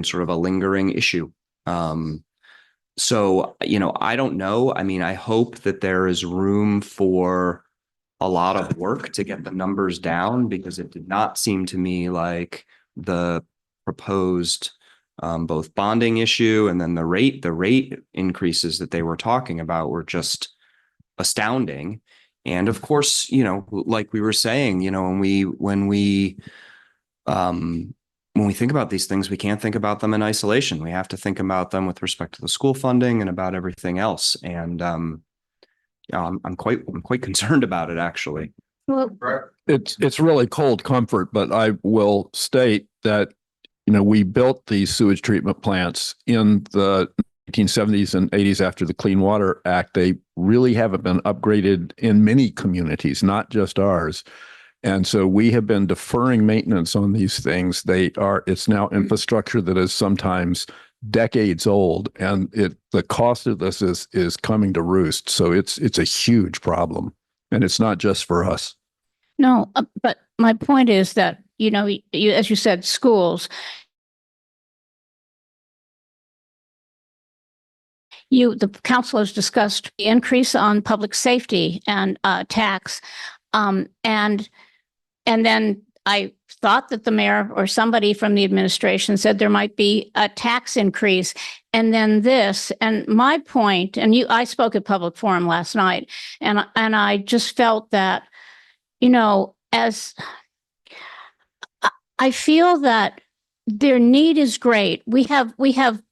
sort of a lingering issue. So, I don't know. I mean, I hope that there is room for a lot of work to get the numbers down, because it did not seem to me like the proposed both bonding issue and then the rate increases that they were talking about were just astounding. And of course, like we were saying, when we think about these things, we can't think about them in isolation. We have to think about them with respect to the school funding and about everything else. And I'm quite concerned about it, actually. Well, It's really cold comfort, but I will state that, we built these sewage treatment plants in the 1970s and 80s after the Clean Water Act. They really haven't been upgraded in many communities, not just ours. And so we have been deferring maintenance on these things. It's now infrastructure that is sometimes decades old, and the cost of this is coming to roost. So it's a huge problem, and it's not just for us. no, but my point is that, as you said, schools. The council has discussed the increase on public safety and tax. And then I thought that the mayor or somebody from the administration said there might be a tax increase. And then this, and my point, and I spoke at public forum last night, and I just felt that, as I feel that their need is great. We have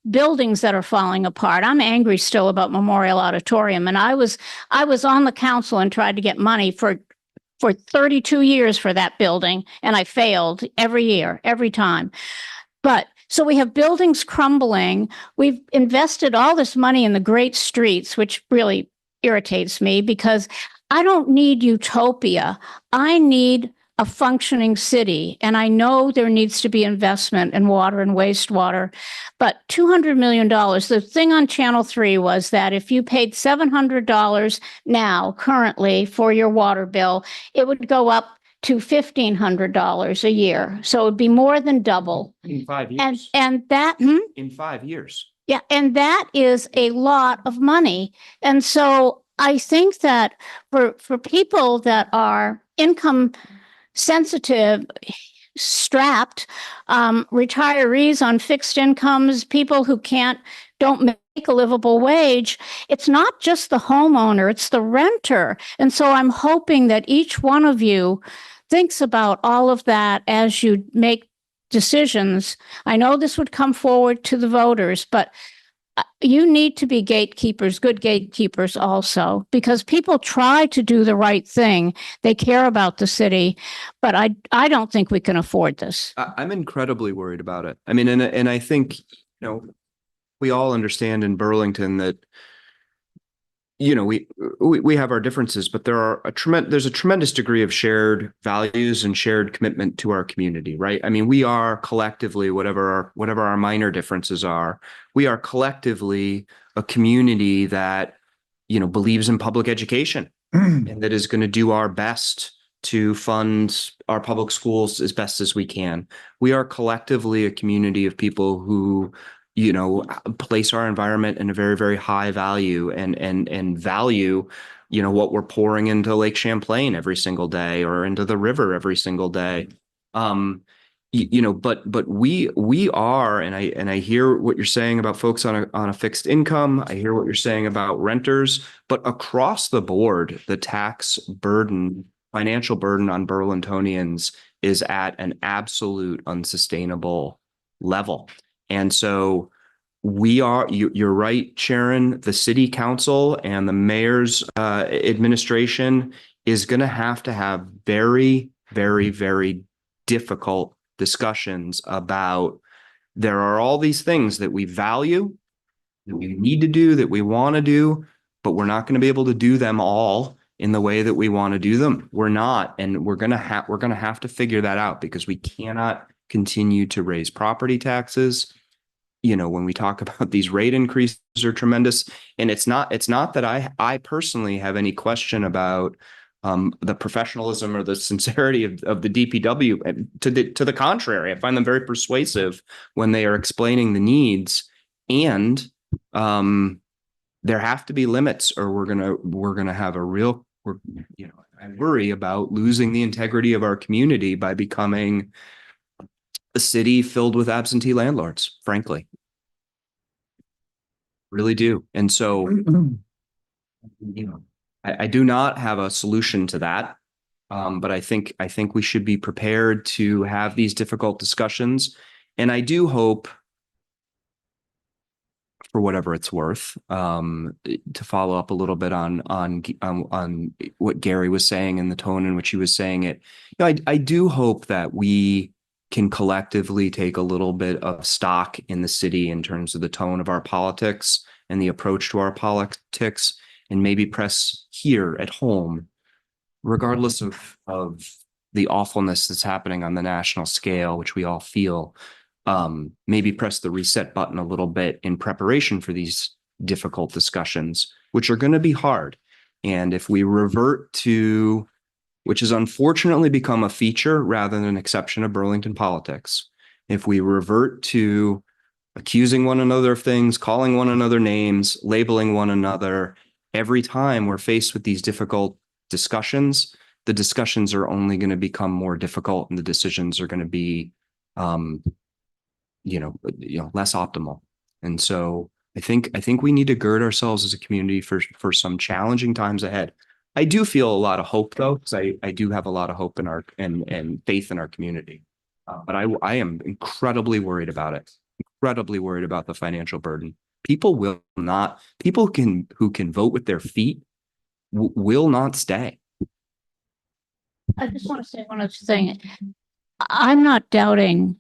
buildings that are falling apart. I'm angry still about Memorial Auditorium, and I was on the council and tried to get money for 32 years for that building, and I failed every year, every time. But so we have buildings crumbling. We've invested all this money in the great streets, which really irritates me, because I don't need utopia. I need a functioning city. And I know there needs to be investment in water and wastewater, but $200 million, the thing on Channel 3 was that if you paid $700 now currently for your water bill, it would go up to $1,500 a year. So it would be more than double. In 5 years. And that, In 5 years. yeah, and that is a lot of money. And so I think that for people that are income sensitive, strapped, retirees on fixed incomes, people who don't make a livable wage, it's not just the homeowner, it's the renter. And so I'm hoping that each one of you thinks about all of that as you make decisions. I know this would come forward to the voters, but you need to be gatekeepers, good gatekeepers also, because people try to do the right thing. They care about the city, but I don't think we can afford this. I'm incredibly worried about it. I mean, and I think, we all understand in Burlington that you know, we have our differences, but there's a tremendous degree of shared values and shared commitment to our community, right? I mean, we are collectively, whatever our minor differences are, we are collectively a community that, you know, believes in public education and that is going to do our best to fund our public schools as best as we can. We are collectively a community of people who, you know, place our environment in a very, very high value and value, you know, what we're pouring into Lake Champlain every single day or into the river every single day. You know, but we are, and I hear what you're saying about folks on a fixed income. I hear what you're saying about renters, but across the board, the tax burden, financial burden on Burlingtonians is at an absolute unsustainable level. And so you're right, Sharon, the city council and the mayor's administration is going to have very, very, very difficult discussions about there are all these things that we value, that we need to do, that we want to do, but we're not going to be able to do them all in the way that we want to do them. We're not, and we're going to have to figure that out because we cannot continue to raise property taxes. You know, when we talk about these rate increases are tremendous, and it's not that I personally have any question about the professionalism or the sincerity of the DPW. To the contrary, I find them very persuasive when they are explaining the needs, and there have to be limits, or we're gonna have a real, you know, I worry about losing the integrity of our community by becoming a city filled with absentee landlords, frankly. Really do. And so, you know, I do not have a solution to that. But I think we should be prepared to have these difficult discussions. And I do hope, for whatever it's worth, to follow up a little bit on what Gary was saying and the tone in which he was saying it. You know, I do hope that we can collectively take a little bit of stock in the city in terms of the tone of our politics and the approach to our politics, and maybe press here at home, regardless of the awfulness that's happening on the national scale, which we all feel, maybe press the reset button a little bit in preparation for these difficult discussions, which are going to be hard. And if we revert to, which has unfortunately become a feature rather than an exception of Burlington politics, if we revert to accusing one another of things, calling one another names, labeling one another, every time we're faced with these difficult discussions, the discussions are only going to become more difficult, and the decisions are going to be, you know, less optimal. And so I think we need to gird ourselves as a community for some challenging times ahead. I do feel a lot of hope, though, because I do have a lot of hope in our and faith in our community. But I am incredibly worried about it. Incredibly worried about the financial burden. People who can vote with their feet will not stay. I just want to say one other thing. I'm not doubting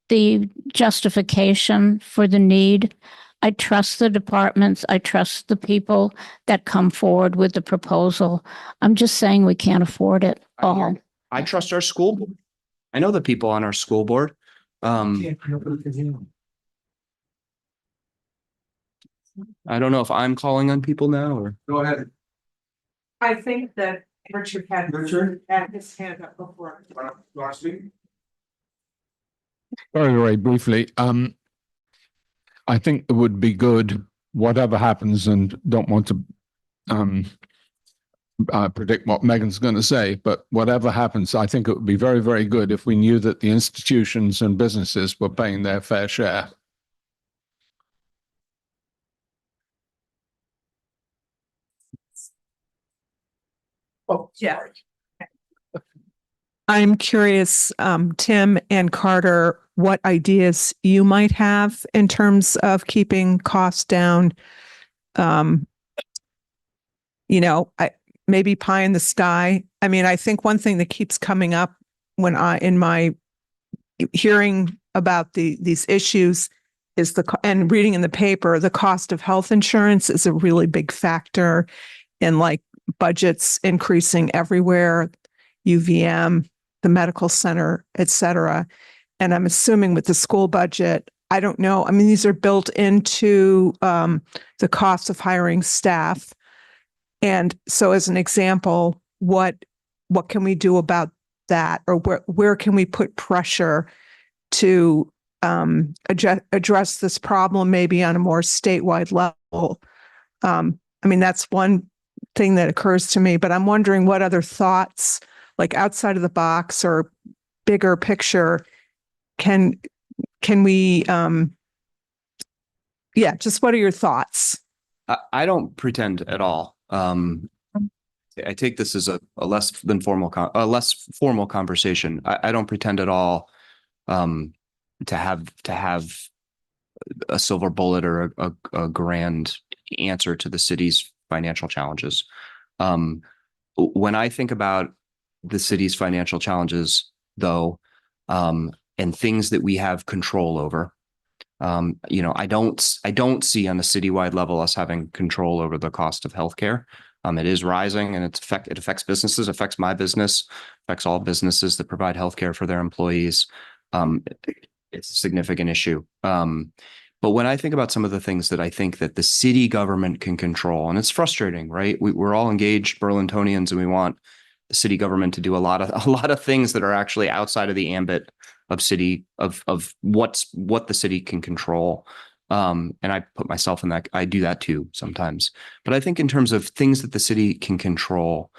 the justification for the need. I trust the departments. I trust the people that come forward with the proposal. I'm just saying we can't afford it all. I trust our school board. I know the people on our school board. I don't know if I'm calling on people now or. Go ahead. I think that Richard had his hand up before. Last week. Very, very briefly, I think it would be good, whatever happens, and don't want to predict what Megan's going to say, but whatever happens, I think it would be very, very good if we knew that the institutions and businesses were paying their fair share. Oh, yeah. I'm curious, Tim and Carter, what ideas you might have in terms of keeping costs down. You know, maybe pie in the sky. I mean, I think one thing that keeps coming up in my hearing about these issues is and reading in the paper, the cost of health insurance is a really big factor in like budgets increasing everywhere, UVM, the medical center, et cetera. And I'm assuming with the school budget, I don't know. I mean, these are built into the cost of hiring staff. And so as an example, what can we do about that? Or where can we put pressure to address this problem maybe on a more statewide level? I mean, that's one thing that occurs to me, but I'm wondering what other thoughts, like outside of the box or bigger picture, can we, just what are your thoughts? I don't pretend at all. I take this as a less formal conversation. I don't pretend at all to have a silver bullet or a grand answer to the city's financial challenges. When I think about the city's financial challenges, though, and things that we have control over, I don't see on a citywide level us having control over the cost of healthcare. It is rising, and it affects businesses, affects my business, affects all businesses that provide healthcare for their employees. It's a significant issue. But when I think about some of the things that I think that the city government can control, and it's frustrating, right? We're all engaged Burlingtonians, and we want the city government to do a lot of things that are actually outside of the ambit of city of what the city can control. And I put myself in that. I do that too sometimes. But I think in terms of things that the city can control,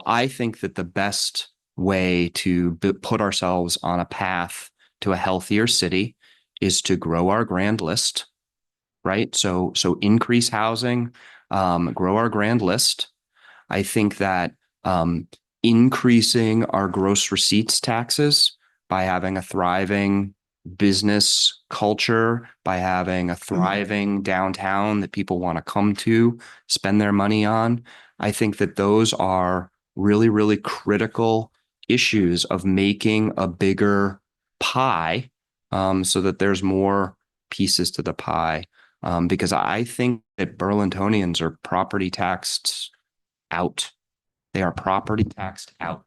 I think that the best way to put ourselves on a path to a healthier city is to grow our grand list, right? So increase housing, grow our grand list. I think that increasing our gross receipts taxes by having a thriving business culture, by having a thriving downtown that people want to come to, spend their money on. I think that those are really, really critical issues of making a bigger pie, so that there's more pieces to the pie. Because I think that Burlingtonians are property taxed out. They are property taxed out.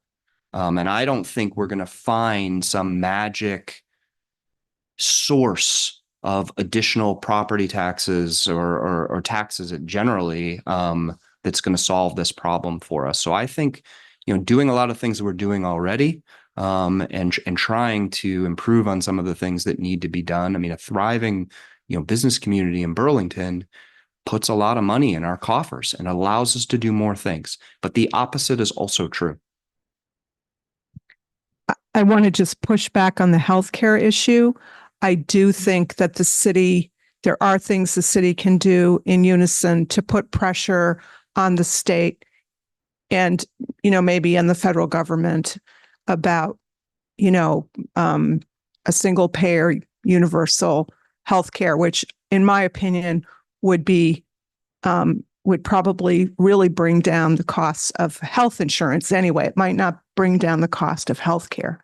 And I don't think we're going to find some magic source of additional property taxes or taxes generally that's going to solve this problem for us. So I think, doing a lot of things that we're doing already, and trying to improve on some of the things that need to be done. I mean, a thriving, business community in Burlington puts a lot of money in our coffers and allows us to do more things. But the opposite is also true. I want to just push back on the healthcare issue. I do think that there are things the city can do in unison to put pressure on the state and, maybe on the federal government about, a single payer universal healthcare, which in my opinion would probably really bring down the costs of health insurance anyway. It might not bring down the cost of healthcare.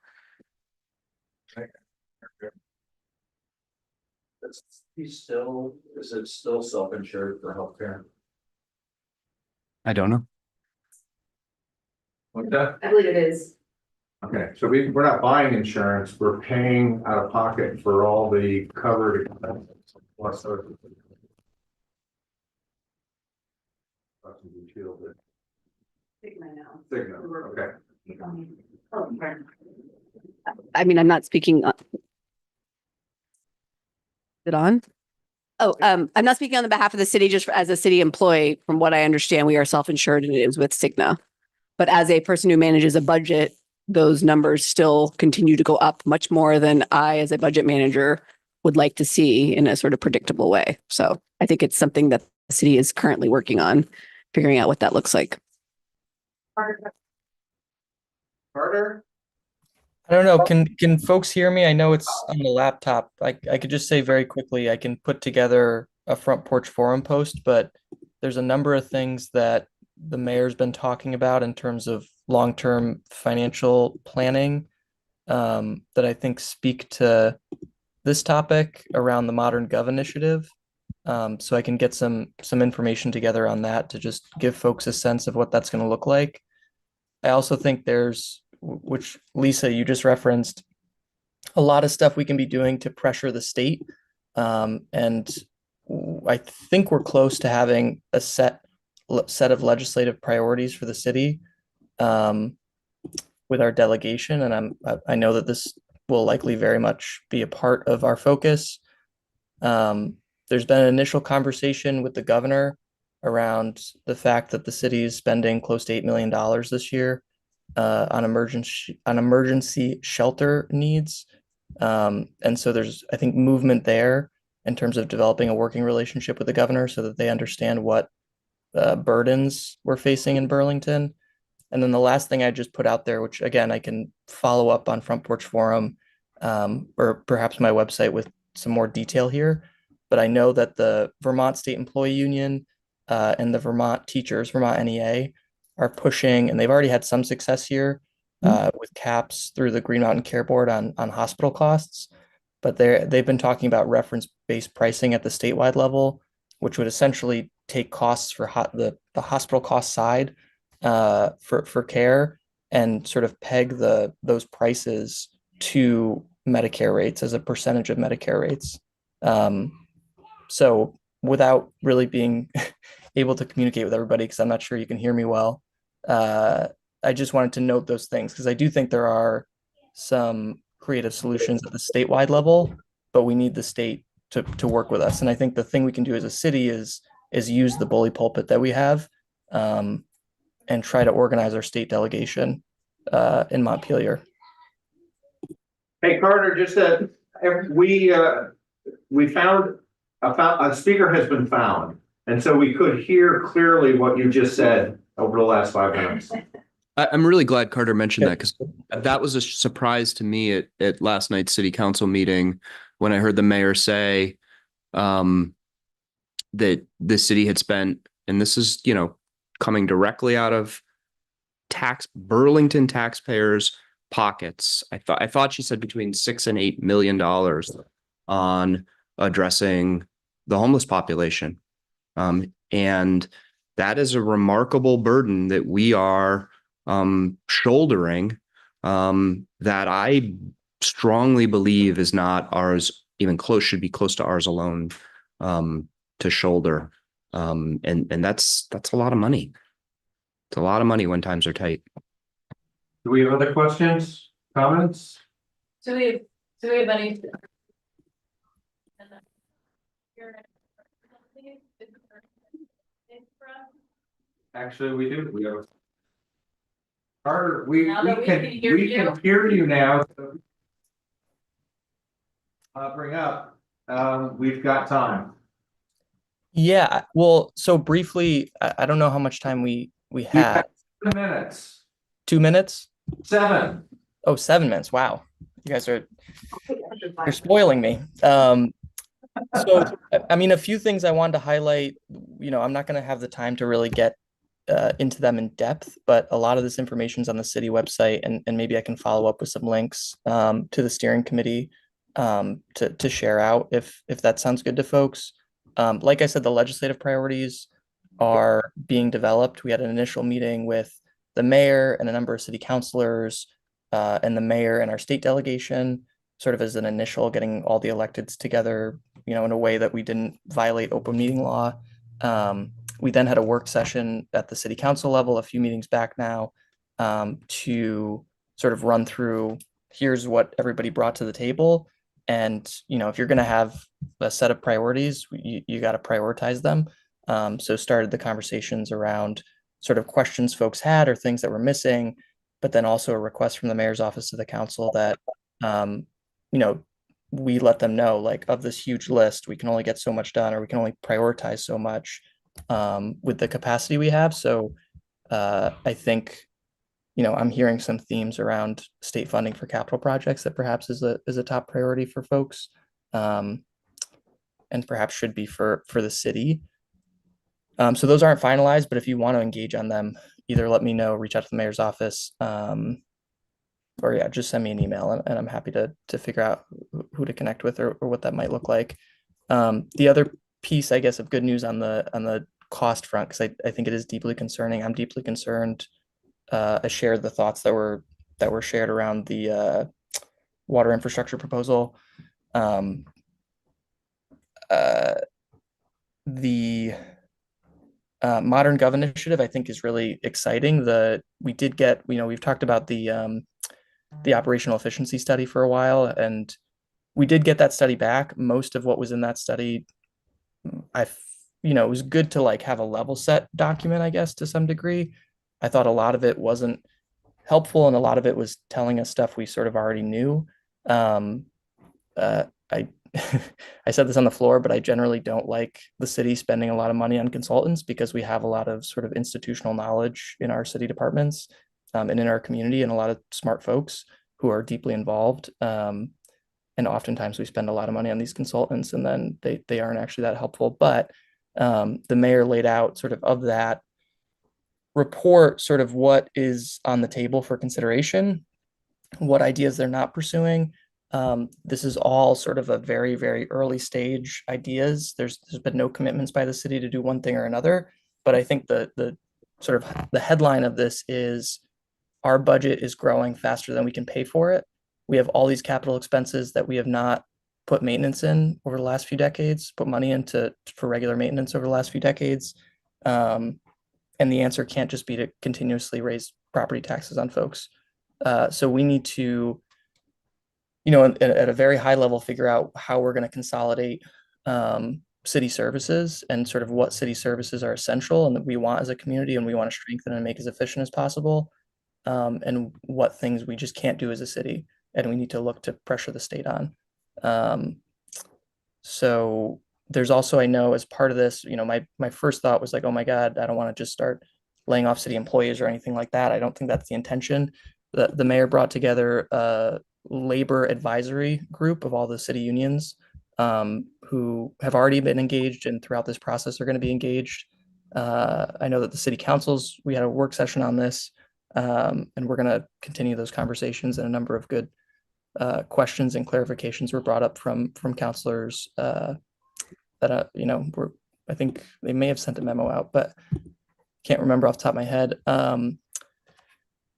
Is it still self-insured for healthcare? I don't know. What's that? I believe it is. Okay, so we're not buying insurance, we're paying out of pocket for all the covered expenses. Plus those. Sigma, okay. I mean, I'm not speaking. Is it on? Oh, I'm not speaking on the behalf of the city, just as a city employee. From what I understand, we are self-insured and it is with Cigna. But as a person who manages a budget, those numbers still continue to go up much more than I, as a budget manager, would like to see in a sort of predictable way. So I think it's something that the city is currently working on, figuring out what that looks like. Carter? I don't know. Can folks hear me? I know it's on the laptop. I could just say very quickly, I can put together a front porch forum post, but there's a number of things that the mayor's been talking about in terms of long-term financial planning that I think speak to this topic around the Modern Gov initiative. So I can get some information together on that to just give folks a sense of what that's going to look like. I also think there's, which Lisa, you just referenced, a lot of stuff we can be doing to pressure the state. And I think we're close to having a set of legislative priorities for the city with our delegation. And I know that this will likely very much be a part of our focus. There's been an initial conversation with the governor around the fact that the city is spending close to $8 million this year on emergency shelter needs. And so there's, I think, movement there in terms of developing a working relationship with the governor so that they understand what burdens we're facing in Burlington. And then the last thing I just put out there, which again, I can follow up on Front Porch Forum or perhaps my website with some more detail here. But I know that the Vermont State Employee Union and the Vermont teachers, Vermont NEA, are pushing, and they've already had some success here with caps through the Green Mountain Care Board on hospital costs. But they've been talking about reference-based pricing at the statewide level, which would essentially take costs for the hospital cost side for care and sort of peg those prices to Medicare rates as a percentage of Medicare rates. So without really being able to communicate with everybody, because I'm not sure you can hear me well, I just wanted to note those things because I do think there are some creative solutions at the statewide level, but we need the state to work with us. And I think the thing we can do as a city is use the bully pulpit that we have and try to organize our state delegation in Montpelier. Hey, Carter, just we found a speaker has been found. And so we could hear clearly what you just said over the last 5 minutes. I'm really glad Carter mentioned that because that was a surprise to me at last night's city council meeting when I heard the mayor say that the city had spent, and this is, coming directly out of Burlington taxpayers' pockets. I thought she said between $6 and $8 million on addressing the homeless population. And that is a remarkable burden that we are shouldering that I strongly believe is not ours even close, should be close to ours alone to shoulder. And that's a lot of money. It's a lot of money when times are tight. Do we have other questions, comments? Do we have any? Actually, we do. We have. Carter, we can hear you now. Bring up. We've got time. Yeah, well, so briefly, I don't know how much time we have. 2 minutes. 2 minutes? 7. Oh, 7 minutes. Wow. You guys you're spoiling me. So, I mean, a few things I wanted to highlight, I'm not going to have the time to really get into them in depth, but a lot of this information is on the city website, and maybe I can follow up with some links to the steering committee to share out if that sounds good to folks. Like I said, the legislative priorities are being developed. We had an initial meeting with the mayor and a number of city councilors and the mayor and our state delegation, sort of as an initial getting all the electeds together, in a way that we didn't violate open meeting law. We then had a work session at the city council level a few meetings back now to sort of run through, here's what everybody brought to the table. And, if you're going to have a set of priorities, you got to prioritize them. So started the conversations around sort of questions folks had or things that were missing, but then also a request from the mayor's office to the council that, we let them know, like, of this huge list, we can only get so much done, or we can only prioritize so much with the capacity we have. So I think, I'm hearing some themes around state funding for capital projects that perhaps is a top priority for folks, and perhaps should be for the city. So those aren't finalized, but if you want to engage on them, either let me know, reach out to the mayor's office, or just send me an email, and I'm happy to figure out who to connect with or what that might look like. The other piece, I guess, of good news on the cost front, because I think it is deeply concerning. I'm deeply concerned. I shared the thoughts that were shared around the water infrastructure proposal. The Modern Gov initiative, I think, is really exciting. We did get, we've talked about the operational efficiency study for a while, and we did get that study back. Most of what was in that study, it was good to like have a level set document, I guess, to some degree. I thought a lot of it wasn't helpful, and a lot of it was telling us stuff we sort of already knew. I I said this on the floor, but I generally don't like the city spending a lot of money on consultants because we have a lot of sort of institutional knowledge in our city departments and in our community, and a lot of smart folks who are deeply involved. And oftentimes we spend a lot of money on these consultants, and then they aren't actually that helpful. But the mayor laid out sort of that report, sort of what is on the table for consideration, what ideas they're not pursuing. This is all sort of a very, very early stage ideas. There's been no commitments by the city to do one thing or another. But I think the sort of the headline of this is our budget is growing faster than we can pay for it. We have all these capital expenses that we have not put maintenance in over the last few decades, put money into for regular maintenance over the last few decades. And the answer can't just be to continuously raise property taxes on folks. So we need to, at a very high level, figure out how we're going to consolidate city services and sort of what city services are essential and that we want as a community and we want to strengthen and make as efficient as possible, and what things we just can't do as a city and we need to look to pressure the state on. So there's also, I know as part of this, my first thought was like, oh my God, I don't want to just start laying off city employees or anything like that. I don't think that's the intention. The mayor brought together a labor advisory group of all the city unions who have already been engaged and throughout this process are going to be engaged. I know that the city councils, we had a work session on this, and we're going to continue those conversations, and a number of good questions and clarifications were brought up from councilors that I think they may have sent a memo out, but can't remember off the top of my head.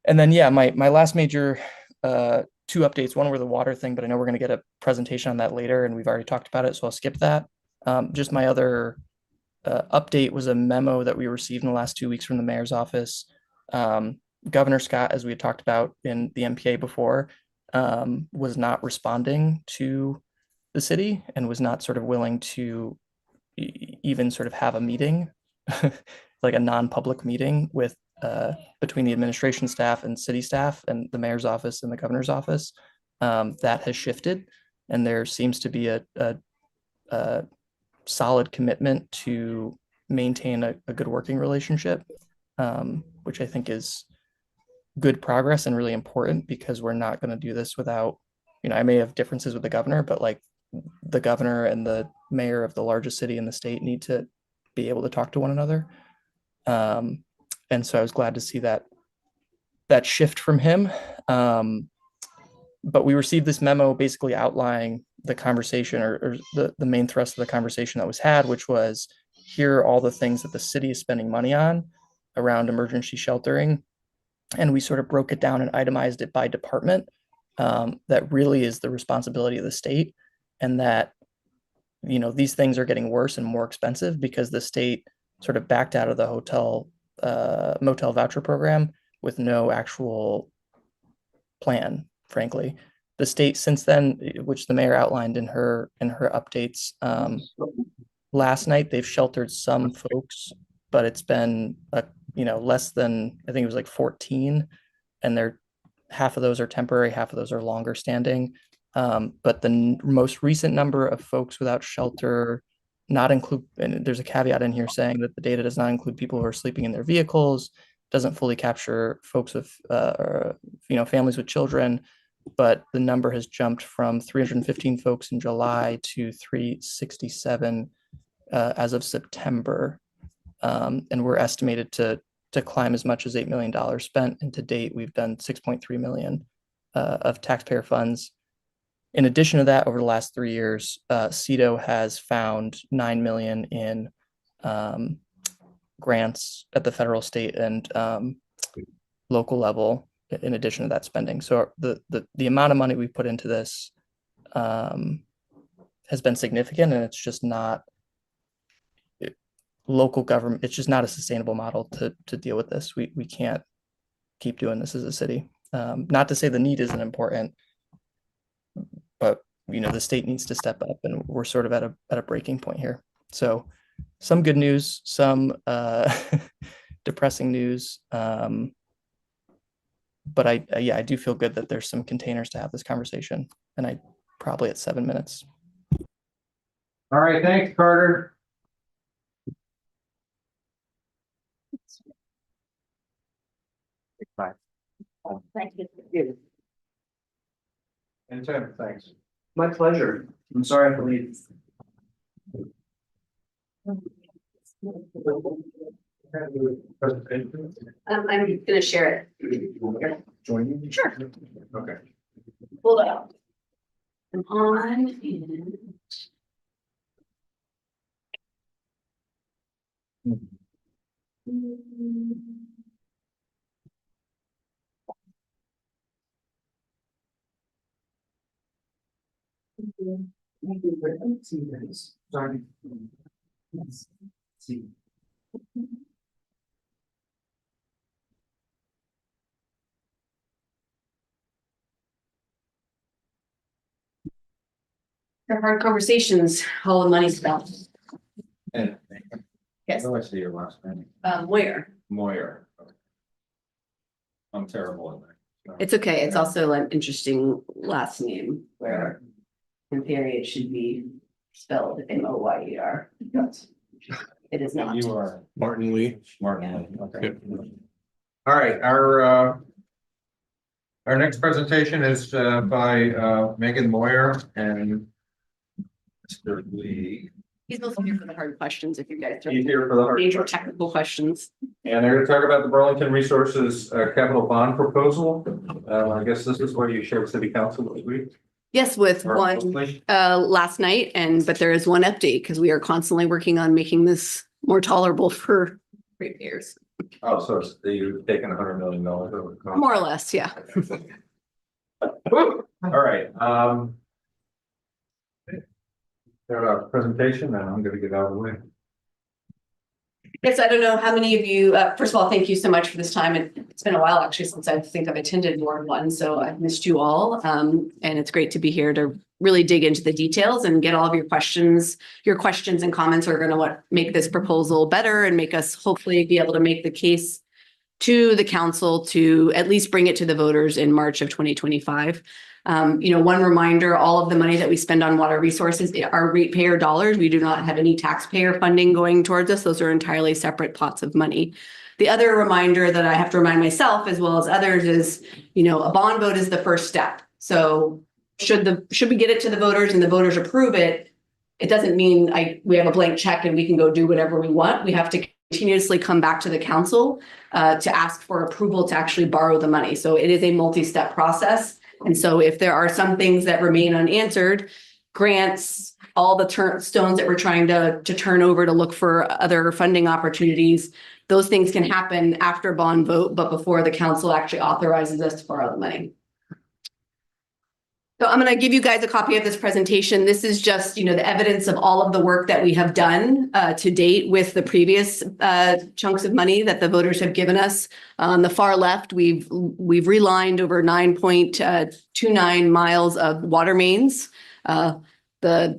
And then, yeah, my last major two updates. One were the water thing, but I know we're going to get a presentation on that later, and we've already talked about it, so I'll skip that. Just my other update was a memo that we received in the last 2 weeks from the mayor's office. Governor Scott, as we had talked about in the NPA before, was not responding to the city and was not sort of willing to even sort of have a meeting, like a non-public meeting with between the administration staff and city staff and the mayor's office and the governor's office. That has shifted, and there seems to be a solid commitment to maintain a good working relationship, which I think is good progress and really important, because we're not going to do this without, I may have differences with the governor, but like the governor and the mayor of the largest city in the state need to be able to talk to one another. And so I was glad to see that shift from him. But we received this memo basically outlining the conversation or the main thrust of the conversation that was had, which was, here are all the things that the city is spending money on around emergency sheltering. And we sort of broke it down and itemized it by department. That really is the responsibility of the state, and that, these things are getting worse and more expensive because the state sort of backed out of the motel voucher program with no actual plan, frankly. The state since then, which the mayor outlined in her updates last night, they've sheltered some folks, but it's been less than, I think it was like 14, and half of those are temporary, half of those are longer standing. But the most recent number of folks without shelter not include, and there's a caveat in here saying that the data does not include people who are sleeping in their vehicles, doesn't fully capture folks with, families with children, but the number has jumped from 315 folks in July to 367 as of September. And we're estimated to climb as much as $8 million spent. And to date, we've done $6.3 million of taxpayer funds In addition to that, over the last 3 years, CEDO has found 9 million in grants at the federal, state, and local level in addition to that spending. So the amount of money we put into this has been significant, and it's just not local government. It's just not a sustainable model to deal with this. We can't keep doing this as a city. Not to say the need isn't important, but the state needs to step up, and we're sort of at a breaking point here. So some good news, some depressing news. But I do feel good that there's some containers to have this conversation, and I probably at 7 minutes. All right, thanks, Carter. Bye. Thank you. And Tim, thanks. My pleasure. I'm sorry I have to leave. I'm gonna share it. Join you? Sure. Okay. Hold up. I'm on and. Sorry. They're hard conversations, all the money spent. And. Yes. How do I say your last name? Where? Moyer. I'm terrible at that. It's okay. It's also an interesting last name where in theory it should be spelled Moyer. It is not. You are Martin Lee. Martin Lee. Okay. All right, our next presentation is by Megan Moyer and Mr. Lee. He's also here for the hard questions if you guys are. He's here for the hard major questions. technical questions. And they're gonna talk about the Burlington Resources capital bond proposal. I guess this is what you shared with City Council this week. Yes, with Or one hopefully. last night, but there is one update because we are constantly working on making this more tolerable for ratepayers. Oh, so it's you've taken $100 million over. More or less, yeah. All right, their presentation, and I'm gonna get out of the way. Yes, I don't know how many of you, first of all, thank you so much for this time. It's been a while actually since I think I've attended Ward 1, so I've missed you all. And it's great to be here to really dig into the details and get all of your questions. Your questions and comments are gonna make this proposal better and make us hopefully be able to make the case to the council to at least bring it to the voters in March of 2025. One reminder, all of the money that we spend on water resources are ratepayer dollars. We do not have any taxpayer funding going towards us. Those are entirely separate pots of money. The other reminder that I have to remind myself as well as others is, a bond vote is the first step. So should we get it to the voters and the voters approve it, it doesn't mean we have a blank check and we can go do whatever we want. We have to continuously come back to the council to ask for approval to actually borrow the money. So it is a multi-step process. And so if there are some things that remain unanswered, grants, all the stones that we're trying to turn over to look for other funding opportunities, those things can happen after bond vote, but before the council actually authorizes us to borrow the money. So I'm going to give you guys a copy of this presentation. This is just, the evidence of all of the work that we have done to date with the previous chunks of money that the voters have given us. On the far left, we've relined over 9.29 miles of water mains. The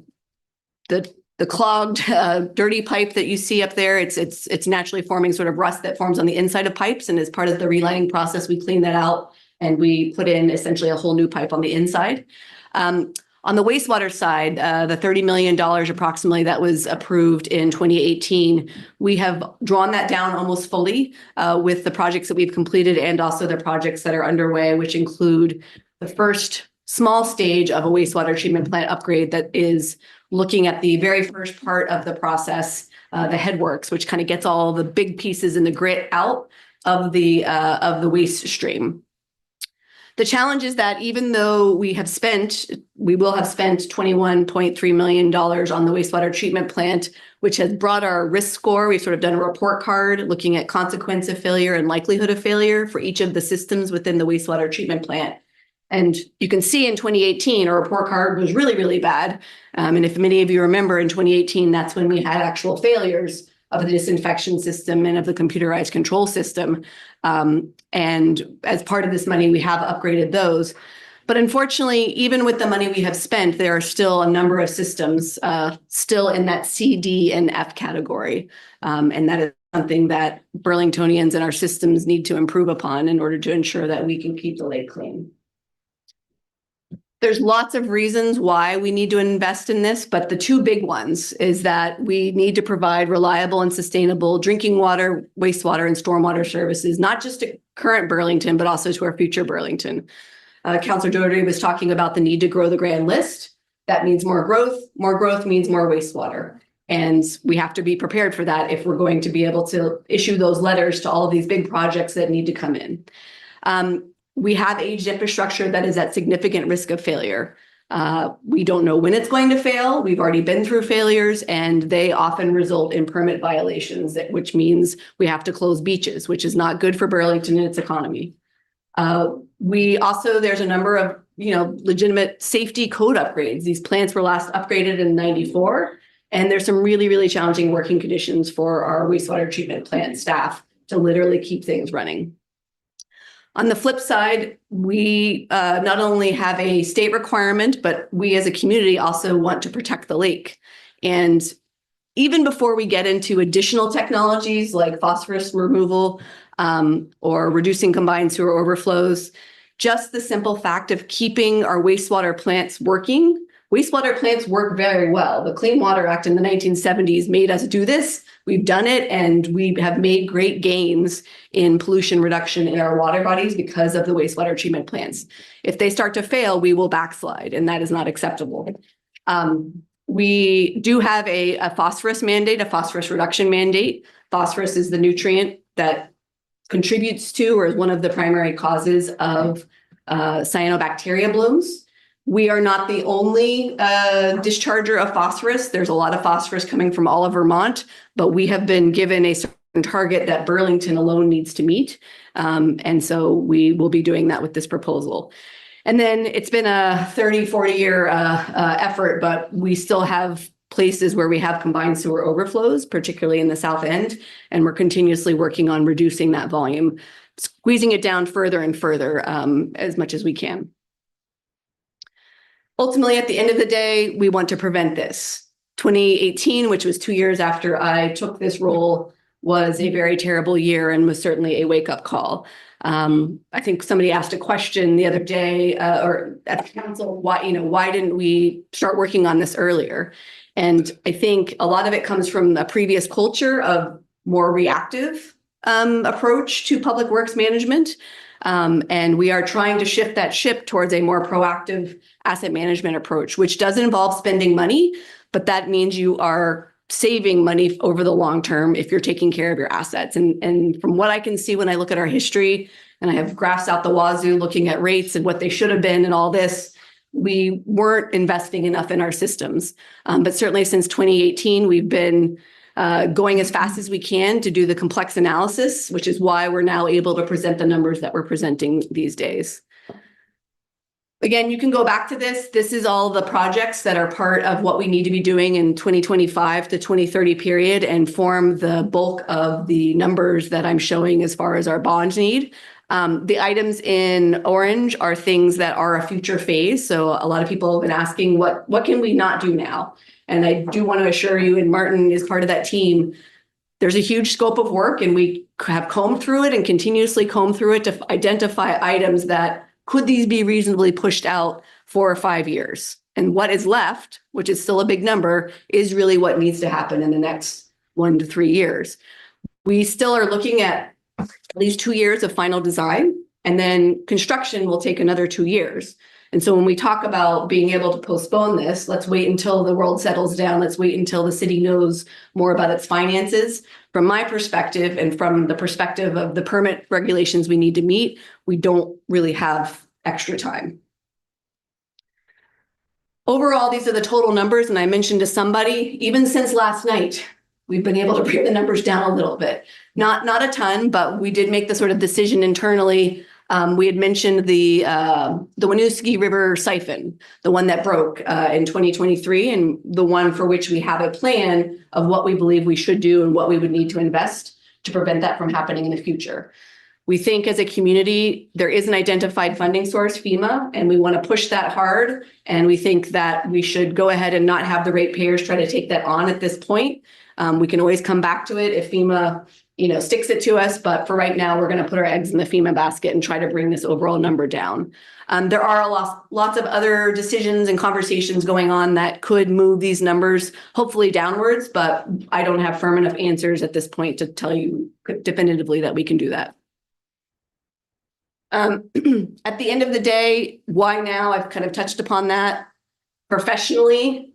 clogged, dirty pipe that you see up there, it's naturally forming sort of rust that forms on the inside of pipes, and as part of the relining process, we clean that out. And we put in essentially a whole new pipe on the inside. On the wastewater side, the $30 million approximately that was approved in 2018, we have drawn that down almost fully with the projects that we've completed and also the projects that are underway, which include the first small stage of a wastewater treatment plant upgrade that is looking at the very first part of the process, the headworks, which kind of gets all the big pieces and the grit out of the waste stream. The challenge is that even though we will have spent $21.3 million on the wastewater treatment plant, which has brought our risk score. We've sort of done a report card looking at consequence of failure and likelihood of failure for each of the systems within the wastewater treatment plant. And you can see in 2018, our report card was really, really bad. And if many of you remember, in 2018, that's when we had actual failures of the disinfection system and of the computerized control system. And as part of this money, we have upgraded those. But unfortunately, even with the money we have spent, there are still a number of systems still in that C, D, and F category. And that is something that Burlingtonians and our systems need to improve upon in order to ensure that we can keep the lake clean. There's lots of reasons why we need to invest in this, but the two big ones is that we need to provide reliable and sustainable drinking water, wastewater, and stormwater services, not just to current Burlington, but also to our future Burlington. Councilor Doherty was talking about the need to grow the grand list. That means more growth. More growth means more wastewater. And we have to be prepared for that if we're going to be able to issue those letters to all of these big projects that need to come in. We have aged infrastructure that is at significant risk of failure. We don't know when it's going to fail. We've already been through failures, and they often result in permit violations, which means we have to close beaches, which is not good for Burlington and its economy. There's a number of, legitimate safety code upgrades. These plants were last upgraded in '94, and there's some really, really challenging working conditions for our wastewater treatment plant staff to literally keep things running. On the flip side, we not only have a state requirement, but we as a community also want to protect the lake. And even before we get into additional technologies like phosphorus removal or reducing combined sewer overflows, just the simple fact of keeping our wastewater plants working. Wastewater plants work very well. The Clean Water Act in the 1970s made us do this. We've done it, and we have made great gains in pollution reduction in our water bodies because of the wastewater treatment plants. If they start to fail, we will backslide, and that is not acceptable. We do have a phosphorus mandate, a phosphorus reduction mandate. Phosphorus is the nutrient that contributes to or is one of the primary causes of cyanobacteria blooms. We are not the only discharger of phosphorus. There's a lot of phosphorus coming from all of Vermont, but we have been given a certain target that Burlington alone needs to meet. And so we will be doing that with this proposal. And then it's been a 30, 40-year effort, but we still have places where we have combined sewer overflows, particularly in the south end, and we're continuously working on reducing that volume, squeezing it down further and further as much as we can. Ultimately, at the end of the day, we want to prevent this. 2018, which was 2 years after I took this role, was a very terrible year and was certainly a wake-up call. I think somebody asked a question the other day or at the council, why didn't we start working on this earlier? And I think a lot of it comes from the previous culture of more reactive approach to public works management. And we are trying to shift that ship towards a more proactive asset management approach, which does involve spending money, but that means you are saving money over the long term if you're taking care of your assets. And from what I can see when I look at our history, and I have graphs out the wazoo looking at rates and what they should have been and all this, we weren't investing enough in our systems. But certainly since 2018, we've been going as fast as we can to do the complex analysis, which is why we're now able to present the numbers that we're presenting these days. Again, you can go back to this. This is all the projects that are part of what we need to be doing in 2025 to 2030 period and form the bulk of the numbers that I'm showing as far as our bond need. The items in orange are things that are a future phase. So a lot of people have been asking, what can we not do now? And I do want to assure you, and Martin is part of that team, there's a huge scope of work, and we have combed through it and continuously comb through it to identify items that could these be reasonably pushed out 4 or 5 years? And what is left, which is still a big number, is really what needs to happen in the next 1 to 3 years. We still are looking at least 2 years of final design, and then construction will take another 2 years. And so when we talk about being able to postpone this, let's wait until the world settles down. Let's wait until the city knows more about its finances. From my perspective and from the perspective of the permit regulations we need to meet, we don't really have extra time. Overall, these are the total numbers, and I mentioned to somebody, even since last night, we've been able to bring the numbers down a little bit. Not a ton, but we did make the sort of decision internally. We had mentioned the Winooski River siphon, the one that broke in 2023, and the one for which we have a plan of what we believe we should do and what we would need to invest to prevent that from happening in the future. We think as a community, there is an identified funding source, FEMA, and we want to push that hard. And we think that we should go ahead and not have the ratepayers try to take that on at this point. We can always come back to it if FEMA, sticks it to us. But for right now, we're going to put our eggs in the FEMA basket and try to bring this overall number down. There are lots of other decisions and conversations going on that could move these numbers hopefully downwards, but I don't have firm enough answers at this point to tell you definitively that we can do that. At the end of the day, why now? I've kind of touched upon that. Professionally,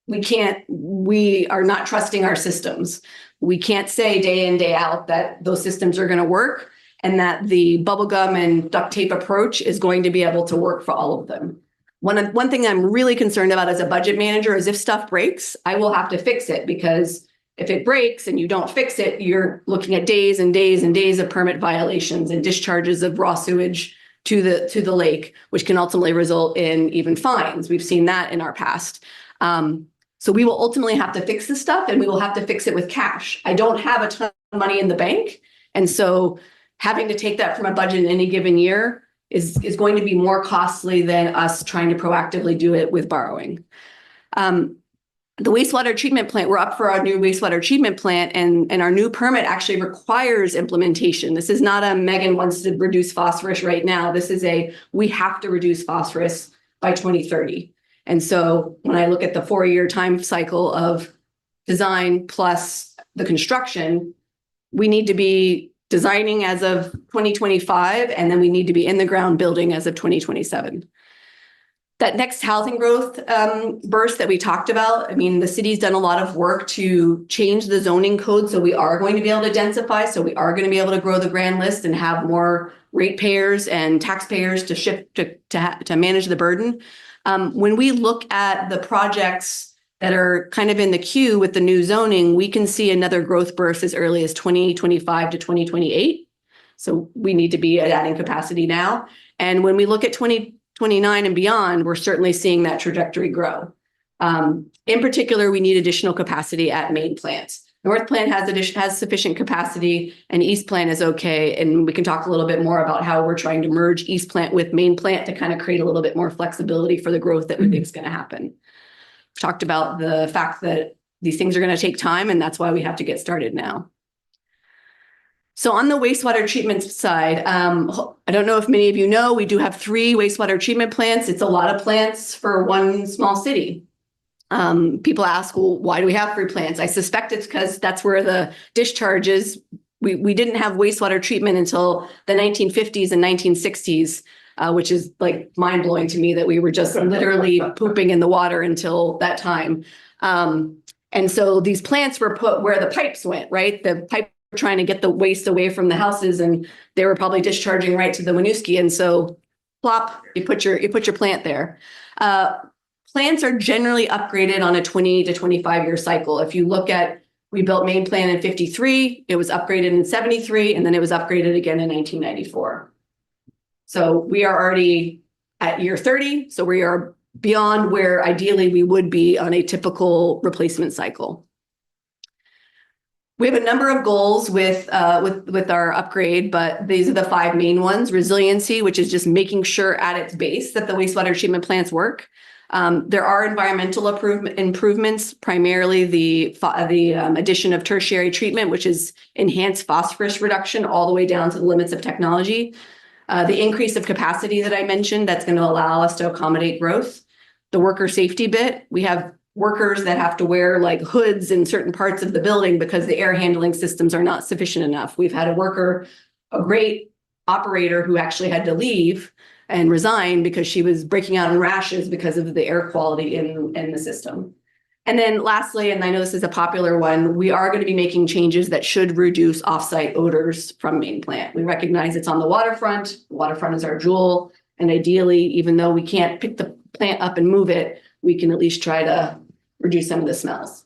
we are not trusting our systems. We can't say day in, day out that those systems are going to work and that the bubblegum and duct tape approach is going to be able to work for all of them. One thing I'm really concerned about as a budget manager is if stuff breaks, I will have to fix it, because if it breaks and you don't fix it, you're looking at days and days and days of permit violations and discharges of raw sewage to the lake, which can ultimately result in even fines. We've seen that in our past. So we will ultimately have to fix this stuff, and we will have to fix it with cash. I don't have a ton of money in the bank. And so having to take that from a budget in any given year is going to be more costly than us trying to proactively do it with borrowing. The wastewater treatment plant, we're up for our new wastewater treatment plant, and our new permit actually requires implementation. This is not a Megan wants to reduce phosphorus right now. This is we have to reduce phosphorus by 2030. And so when I look at the 4-year time cycle of design plus the construction, we need to be designing as of 2025, and then we need to be in the ground building as of 2027. That next housing growth burst that we talked about, I mean, the city's done a lot of work to change the zoning code. So we are going to be able to densify. So we are going to be able to grow the grand list and have more ratepayers and taxpayers to shift to manage the burden. When we look at the projects that are kind of in the queue with the new zoning, we can see another growth burst as early as 2025 to 2028. So we need to be adding capacity now. And when we look at 2029 and beyond, we're certainly seeing that trajectory grow. In particular, we need additional capacity at main plants. North plant has sufficient capacity, and East plant is okay. And we can talk a little bit more about how we're trying to merge East plant with main plant to kind of create a little bit more flexibility for the growth that we think is going to happen. We've talked about the fact that these things are going to take time, and that's why we have to get started now. So on the wastewater treatment side, I don't know if many of you know, we do have 3 wastewater treatment plants. It's a lot of plants for one small city. People ask, well, why do we have 3 plants? I suspect it's because that's where the discharge is. We didn't have wastewater treatment until the 1950s and 1960s, which is like mind blowing to me that we were just literally pooping in the water until that time. And so these plants were put where the pipes went, right? The pipe were trying to get the waste away from the houses, and they were probably discharging right to the Winooski. And so plop, you put your plant there. Plants are generally upgraded on a 20 to 25-year cycle. If you look at, we built main plant in 53, it was upgraded in 73, and then it was upgraded again in 1994. So we are already at year 30. So we are beyond where ideally we would be on a typical replacement cycle. We have a number of goals with our upgrade, but these are the 5 main ones. Resiliency, which is just making sure at its base that the wastewater treatment plants work. There are environmental improvements, primarily the addition of tertiary treatment, which is enhanced phosphorus reduction all the way down to the limits of technology. The increase of capacity that I mentioned, that's going to allow us to accommodate growth. The worker safety bit, we have workers that have to wear like hoods in certain parts of the building because the air handling systems are not sufficient enough. We've had a great operator who actually had to leave and resign because she was breaking out in rashes because of the air quality in the system. And then lastly, and I know this is a popular one, we are going to be making changes that should reduce offsite odors from main plant. We recognize it's on the waterfront. The waterfront is our jewel. And ideally, even though we can't pick the plant up and move it, we can at least try to reduce some of the smells.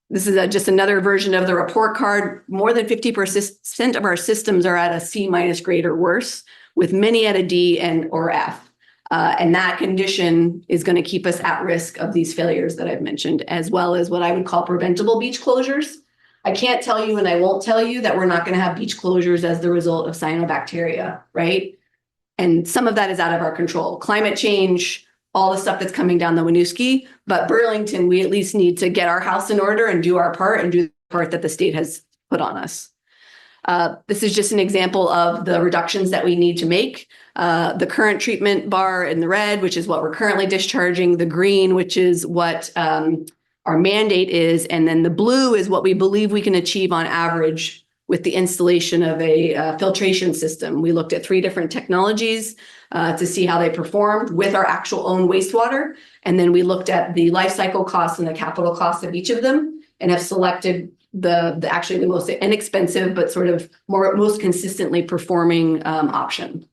This is just another version of the report card. More than 50% of our systems are at a C- grade or worse, with many at a D and or F. And that condition is going to keep us at risk of these failures that I've mentioned, as well as what I would call preventable beach closures. I can't tell you, and I won't tell you, that we're not going to have beach closures as the result of cyanobacteria, right? And some of that is out of our control. Climate change, all the stuff that's coming down the Winooski, but Burlington, we at least need to get our house in order and do our part and do the part that the state has put on us. This is just an example of the reductions that we need to make. The current treatment bar in the red, which is what we're currently discharging, the green, which is what our mandate is, and then the blue is what we believe we can achieve on average with the installation of a filtration system. We looked at 3 different technologies to see how they performed with our actual own wastewater. And then we looked at the life cycle costs and the capital costs of each of them and have selected actually the most inexpensive, but sort of most consistently performing option.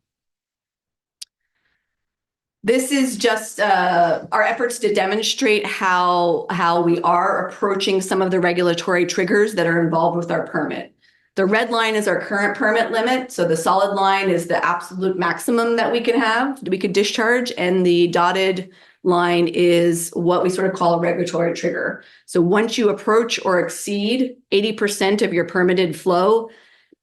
This is just our efforts to demonstrate how we are approaching some of the regulatory triggers that are involved with our permit. The red line is our current permit limit. So the solid line is the absolute maximum that we could discharge. And the dotted line is what we sort of call a regulatory trigger. So once you approach or exceed 80% of your permitted flow,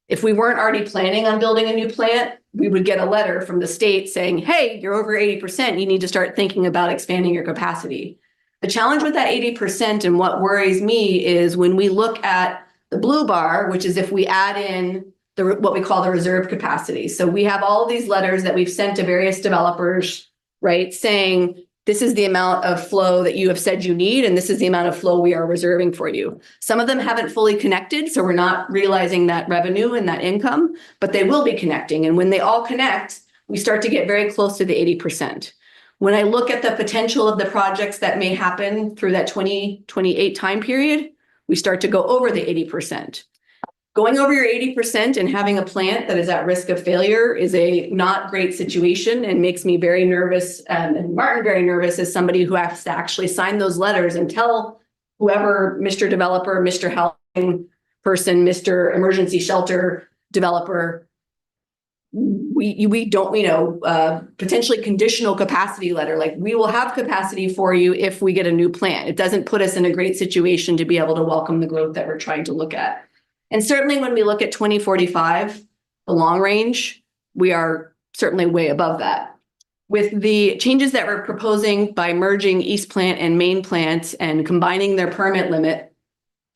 if we weren't already planning on building a new plant, we would get a letter from the state saying, hey, you're over 80%, you need to start thinking about expanding your capacity. The challenge with that 80% and what worries me is when we look at the blue bar, which is if we add in what we call the reserve capacity. So we have all of these letters that we've sent to various developers, right, saying this is the amount of flow that you have said you need, and this is the amount of flow we are reserving for you. Some of them haven't fully connected, so we're not realizing that revenue and that income, but they will be connecting. And when they all connect, we start to get very close to the 80%. When I look at the potential of the projects that may happen through that 2028 time period, we start to go over the 80%. Going over your 80% and having a plant that is at risk of failure is a not great situation and makes me very nervous, and Martin very nervous as somebody who has to actually sign those letters and tell whoever, Mr. Developer, Mr. Housing Person, Mr. Emergency Shelter Developer, we don't, potentially conditional capacity letter, like we will have capacity for you if we get a new plant. It doesn't put us in a great situation to be able to welcome the growth that we're trying to look at. And certainly when we look at 2045, the long range, we are certainly way above that. With the changes that we're proposing by merging East Plant and Main Plant and combining their permit limit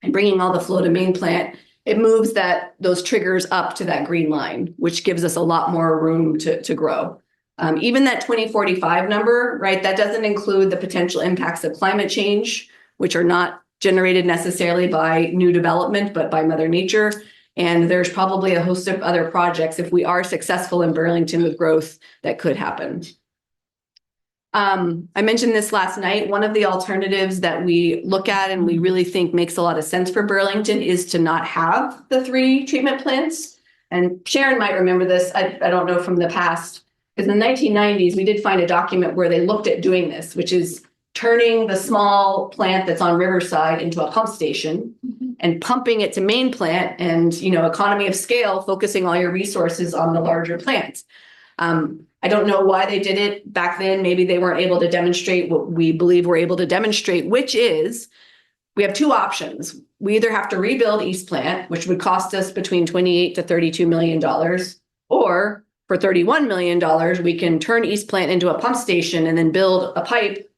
and bringing all the flow to Main Plant, it moves those triggers up to that green line, which gives us a lot more room to grow. Even that 2045 number, right, that doesn't include the potential impacts of climate change, which are not generated necessarily by new development, but by Mother Nature. And there's probably a host of other projects, if we are successful in Burlington with growth, that could happen. I mentioned this last night. One of the alternatives that we look at and we really think makes a lot of sense for Burlington is to not have the 3 treatment plants. And Sharon might remember this. I don't know from the past, because in the 1990s, we did find a document where they looked at doing this, which is turning the small plant that's on Riverside into a pump station and pumping it to Main Plant and, economy of scale, focusing all your resources on the larger plants. I don't know why they did it back then. Maybe they weren't able to demonstrate what we believe we're able to demonstrate, which is we have 2 options. We either have to rebuild East Plant, which would cost us between $28 to $32 million, or for $31 million, we can turn East Plant into a pump station and then build a pipe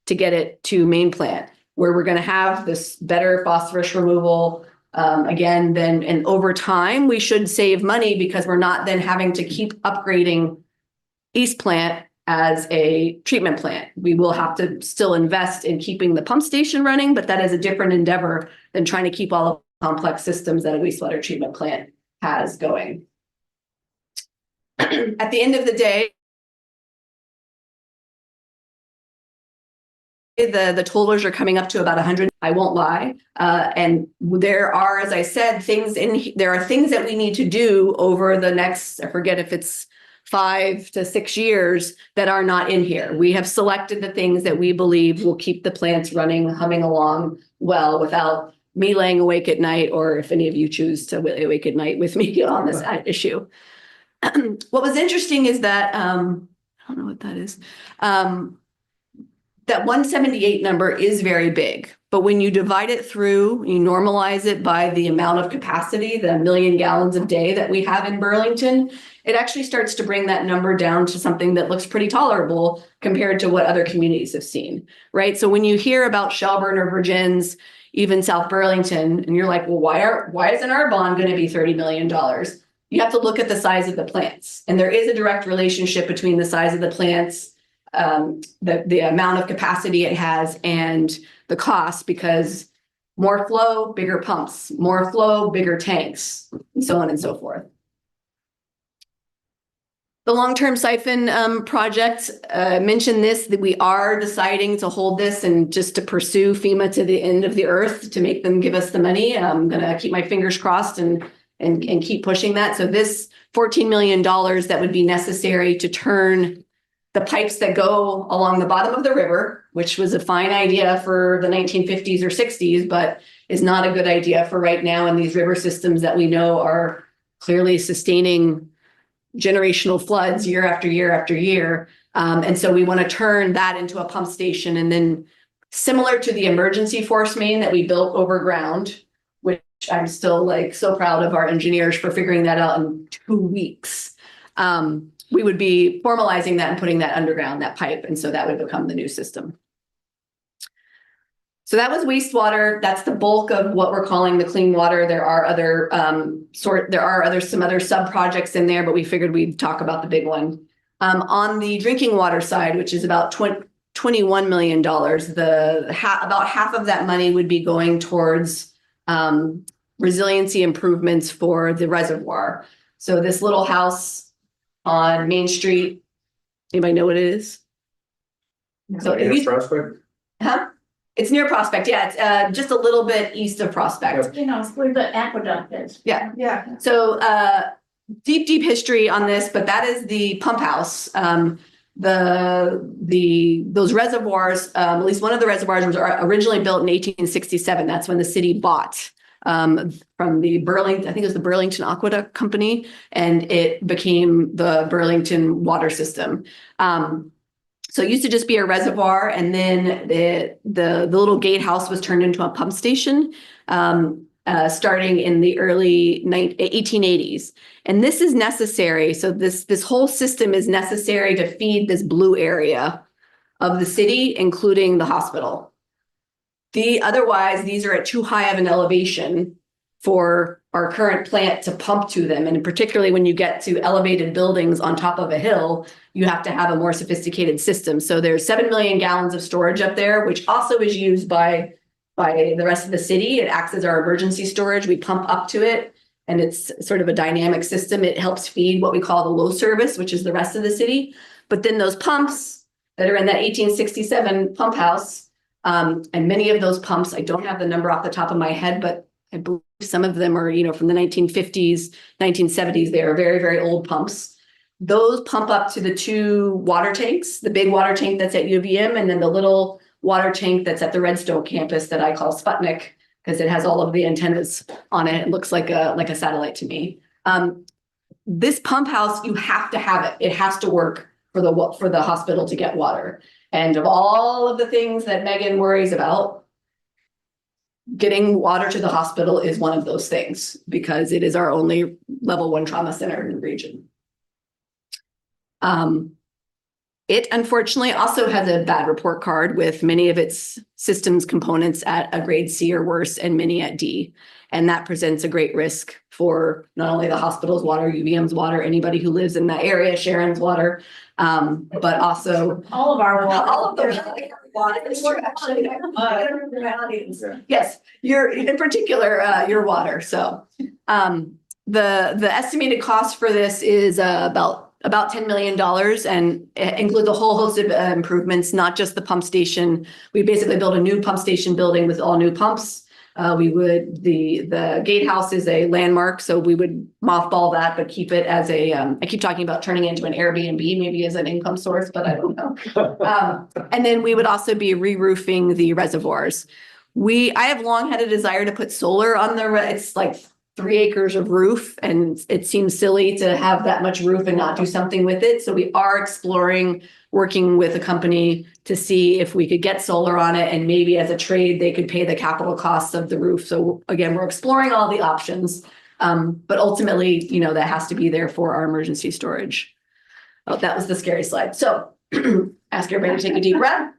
to get it to Main Plant, where we're going to have this better phosphorus removal. And over time, we should save money because we're not then having to keep upgrading East Plant as a treatment plant. We will have to still invest in keeping the pump station running, but that is a different endeavor than trying to keep all of the complex systems that a wastewater treatment plant has going. At the end of the day, The totals are coming up to about 100. I won't lie. And there are, as I said, there are things that we need to do over the next, I forget if it's 5 to 6 years that are not in here. We have selected the things that we believe will keep the plants running, humming along well without me laying awake at night, or if any of you choose to lay awake at night with me on this issue. What was interesting is that, I don't know what that is. That 178 number is very big, but when you divide it through, you normalize it by the amount of capacity, the 1 million gallons a day that we have in Burlington, it actually starts to bring that number down to something that looks pretty tolerable compared to what other communities have seen, right? So when you hear about Shelburne or Virgins, even South Burlington, and you're like, well, why isn't our bond going to be $30 million? You have to look at the size of the plants, and there is a direct relationship between the size of the plants, the amount of capacity it has, and the cost, because more flow, bigger pumps, more flow, bigger tanks, and so on and so forth. The long-term siphon project, mentioned this, that we are deciding to hold this and just to pursue FEMA to the end of the earth to make them give us the money. I'm gonna keep my fingers crossed and keep pushing that. So this $14 million that would be necessary to turn the pipes that go along the bottom of the river, which was a fine idea for the 1950s or 60s, but is not a good idea for right now in these river systems that we know are clearly sustaining generational floods year after year after year. And so we want to turn that into a pump station, and then similar to the emergency force main that we built overground, which I'm still like so proud of our engineers for figuring that out in 2 weeks. We would be formalizing that and putting that underground, that pipe. And so that would become the new system. So that was wastewater. That's the bulk of what we're calling the clean water. There are other some other sub projects in there, but we figured we'd talk about the big one. On the drinking water side, which is about $21 million, about half of that money would be going towards resiliency improvements for the reservoir. So this little house on Main Street, anybody know what it is? So it's near Prospect. Yeah, it's just a little bit east of Prospect. You know, it's where the aqueduct is. Yeah. Yeah. So deep history on this, but that is the pump house. Those reservoirs, at least one of the reservoirs was originally built in 1867. That's when the city bought from the Burlington, I think it was the Burlington Aqueduct Company, and it became the Burlington water system. So it used to just be a reservoir, and then the little gatehouse was turned into a pump station, starting in the early 1880s. And this is necessary. So this whole system is necessary to feed this blue area of the city, including the hospital. Otherwise, these are at too high of an elevation for our current plant to pump to them. And particularly when you get to elevated buildings on top of a hill, you have to have a more sophisticated system. So there's 7 million gallons of storage up there, which also is used by the rest of the city. It acts as our emergency storage. We pump up to it, and it's sort of a dynamic system. It helps feed what we call the low service, which is the rest of the city. But then those pumps that are in that 1867 pump house, and many of those pumps, I don't have the number off the top of my head, but I believe some of them are, from the 1950s, 1970s. They are very, very old pumps. Those pump up to the 2 water tanks, the big water tank that's at UVM, and then the little water tank that's at the Redstone campus that I call Sputnik, because it has all of the antennas on it. It looks like a satellite to me. This pump house, you have to have it. It has to work for the hospital to get water. And of all of the things that Megan worries about, getting water to the hospital is one of those things, because it is our only level 1 trauma center in the region. It unfortunately also has a bad report card, with many of its systems components at a grade C or worse, and many at D. And that presents a great risk for not only the hospital's water, UVM's water, anybody who lives in that area, Sharon's water, but also All of our water. all of the water. Yes, in particular, your water. So the estimated cost for this is about about $10 million and it includes a whole host of improvements, not just the pump station. We basically built a new pump station building with all new pumps. The gatehouse is a landmark, so we would mothball that, but keep it as a, I keep talking about turning it into an Airbnb, maybe as an income source, but I don't know. And then we would also be re-roofing the reservoirs. I have long had a desire to put solar on it's like 3 acres of roof, and it seems silly to have that much roof and not do something with it. So we are exploring working with a company to see if we could get solar on it, and maybe as a trade, they could pay the capital costs of the roof. So again, we're exploring all the options. But ultimately, that has to be there for our emergency storage. Oh, that was the scary slide. So ask everybody to take a deep breath.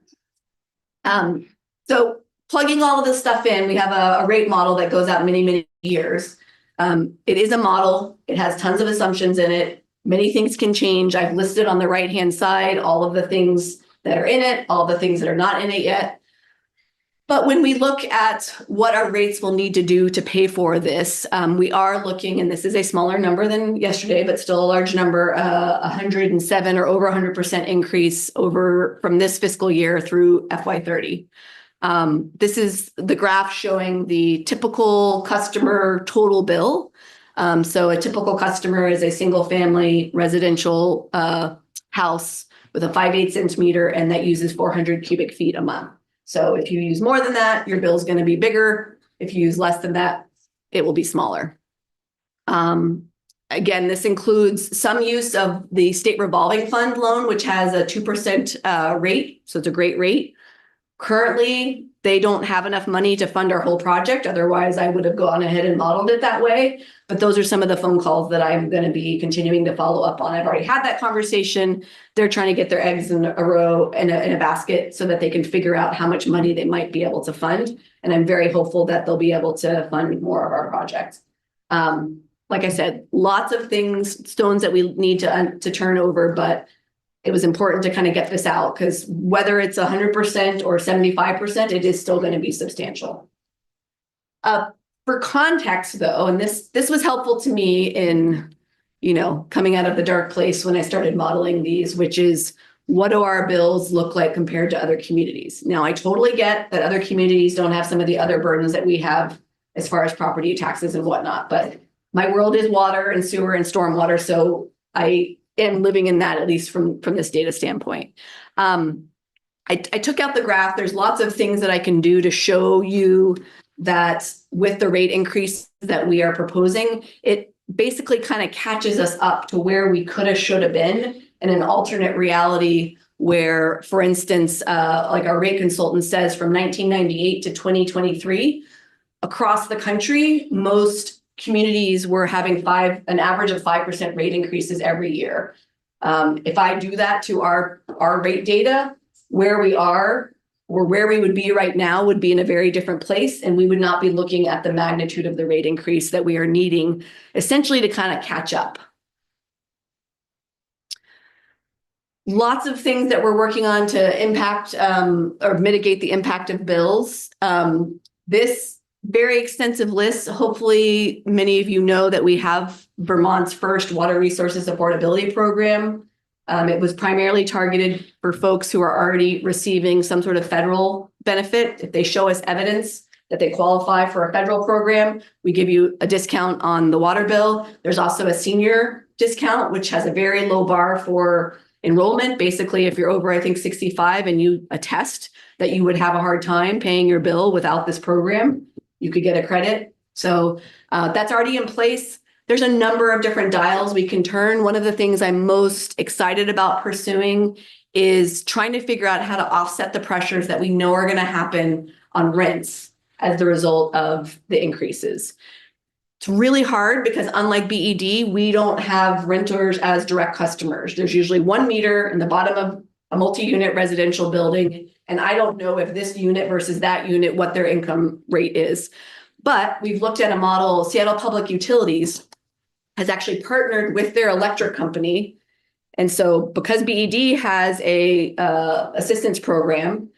So plugging all of this stuff in, we have a rate model that goes out many, many years. It is a model. It has tons of assumptions in it. Many things can change. I've listed on the right-hand side all of the things that are in it, all the things that are not in it yet. But when we look at what our rates will need to do to pay for this, we are looking, and this is a smaller number than yesterday, but still a large number, 107 or over 100% increase from this fiscal year through FY30. This is the graph showing the typical customer total bill. So a typical customer is a single family residential house with a 5/8 inch meter, and that uses 400 cubic feet a month. So if you use more than that, your bill is going to be bigger. If you use less than that, it will be smaller. Again, this includes some use of the state revolving fund loan, which has a 2% rate. So it's a great rate. Currently, they don't have enough money to fund our whole project. Otherwise, I would have gone ahead and modeled it that way. But those are some of the phone calls that I'm going to be continuing to follow up on. I've already had that conversation. They're trying to get their eggs in a row in a basket so that they can figure out how much money they might be able to fund. And I'm very hopeful that they'll be able to fund more of our projects. Like I said, lots of stones that we need to turn over, but it was important to kind of get this out because whether it's 100% or 75%, it is still going to be substantial. For context though, and this was helpful to me in, coming out of the dark place when I started modeling these, which is what do our bills look like compared to other communities? Now, I totally get that other communities don't have some of the other burdens that we have as far as property taxes and whatnot, but my world is water and sewer and stormwater. So I am living in that, at least from this data standpoint. I took out the graph. There's lots of things that I can do to show you that with the rate increase that we are proposing, it basically kind of catches us up to where we could have, should have been in an alternate reality where, for instance, like our rate consultant says from 1998 to 2023, across the country, most communities were having an average of 5% rate increases every year. If I do that to our rate data, where we are or where we would be right now would be in a very different place, and we would not be looking at the magnitude of the rate increase that we are needing essentially to kind of catch up. Lots of things that we're working on to impact or mitigate the impact of bills. This very extensive list. Hopefully, many of you know that we have Vermont's first water resources affordability program. It was primarily targeted for folks who are already receiving some sort of federal benefit. If they show us evidence that they qualify for a federal program, we give you a discount on the water bill. There's also a senior discount, which has a very low bar for enrollment. Basically, if you're over, I think, 65 and you attest that you would have a hard time paying your bill without this program, you could get a credit. So that's already in place. There's a number of different dials we can turn. One of the things I'm most excited about pursuing is trying to figure out how to offset the pressures that we know are going to happen on rents as the result of the increases. It's really hard because unlike BED, we don't have renters as direct customers. There's usually one meter in the bottom of a multi-unit residential building. And I don't know if this unit versus that unit, what their income rate is. But we've looked at a model. Seattle Public Utilities has actually partnered with their electric company. And so because BED has a assistance program,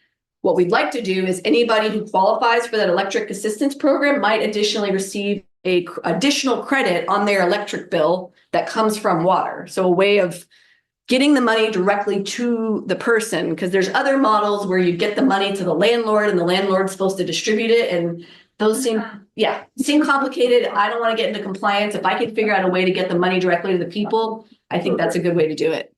what we'd like to do is anybody who qualifies for that electric assistance program might additionally receive a additional credit on their electric bill that comes from water. So a way of getting the money directly to the person, because there's other models where you get the money to the landlord and the landlord's supposed to distribute it. And those seem complicated. I don't want to get into compliance. If I can figure out a way to get the money directly to the people, I think that's a good way to do it.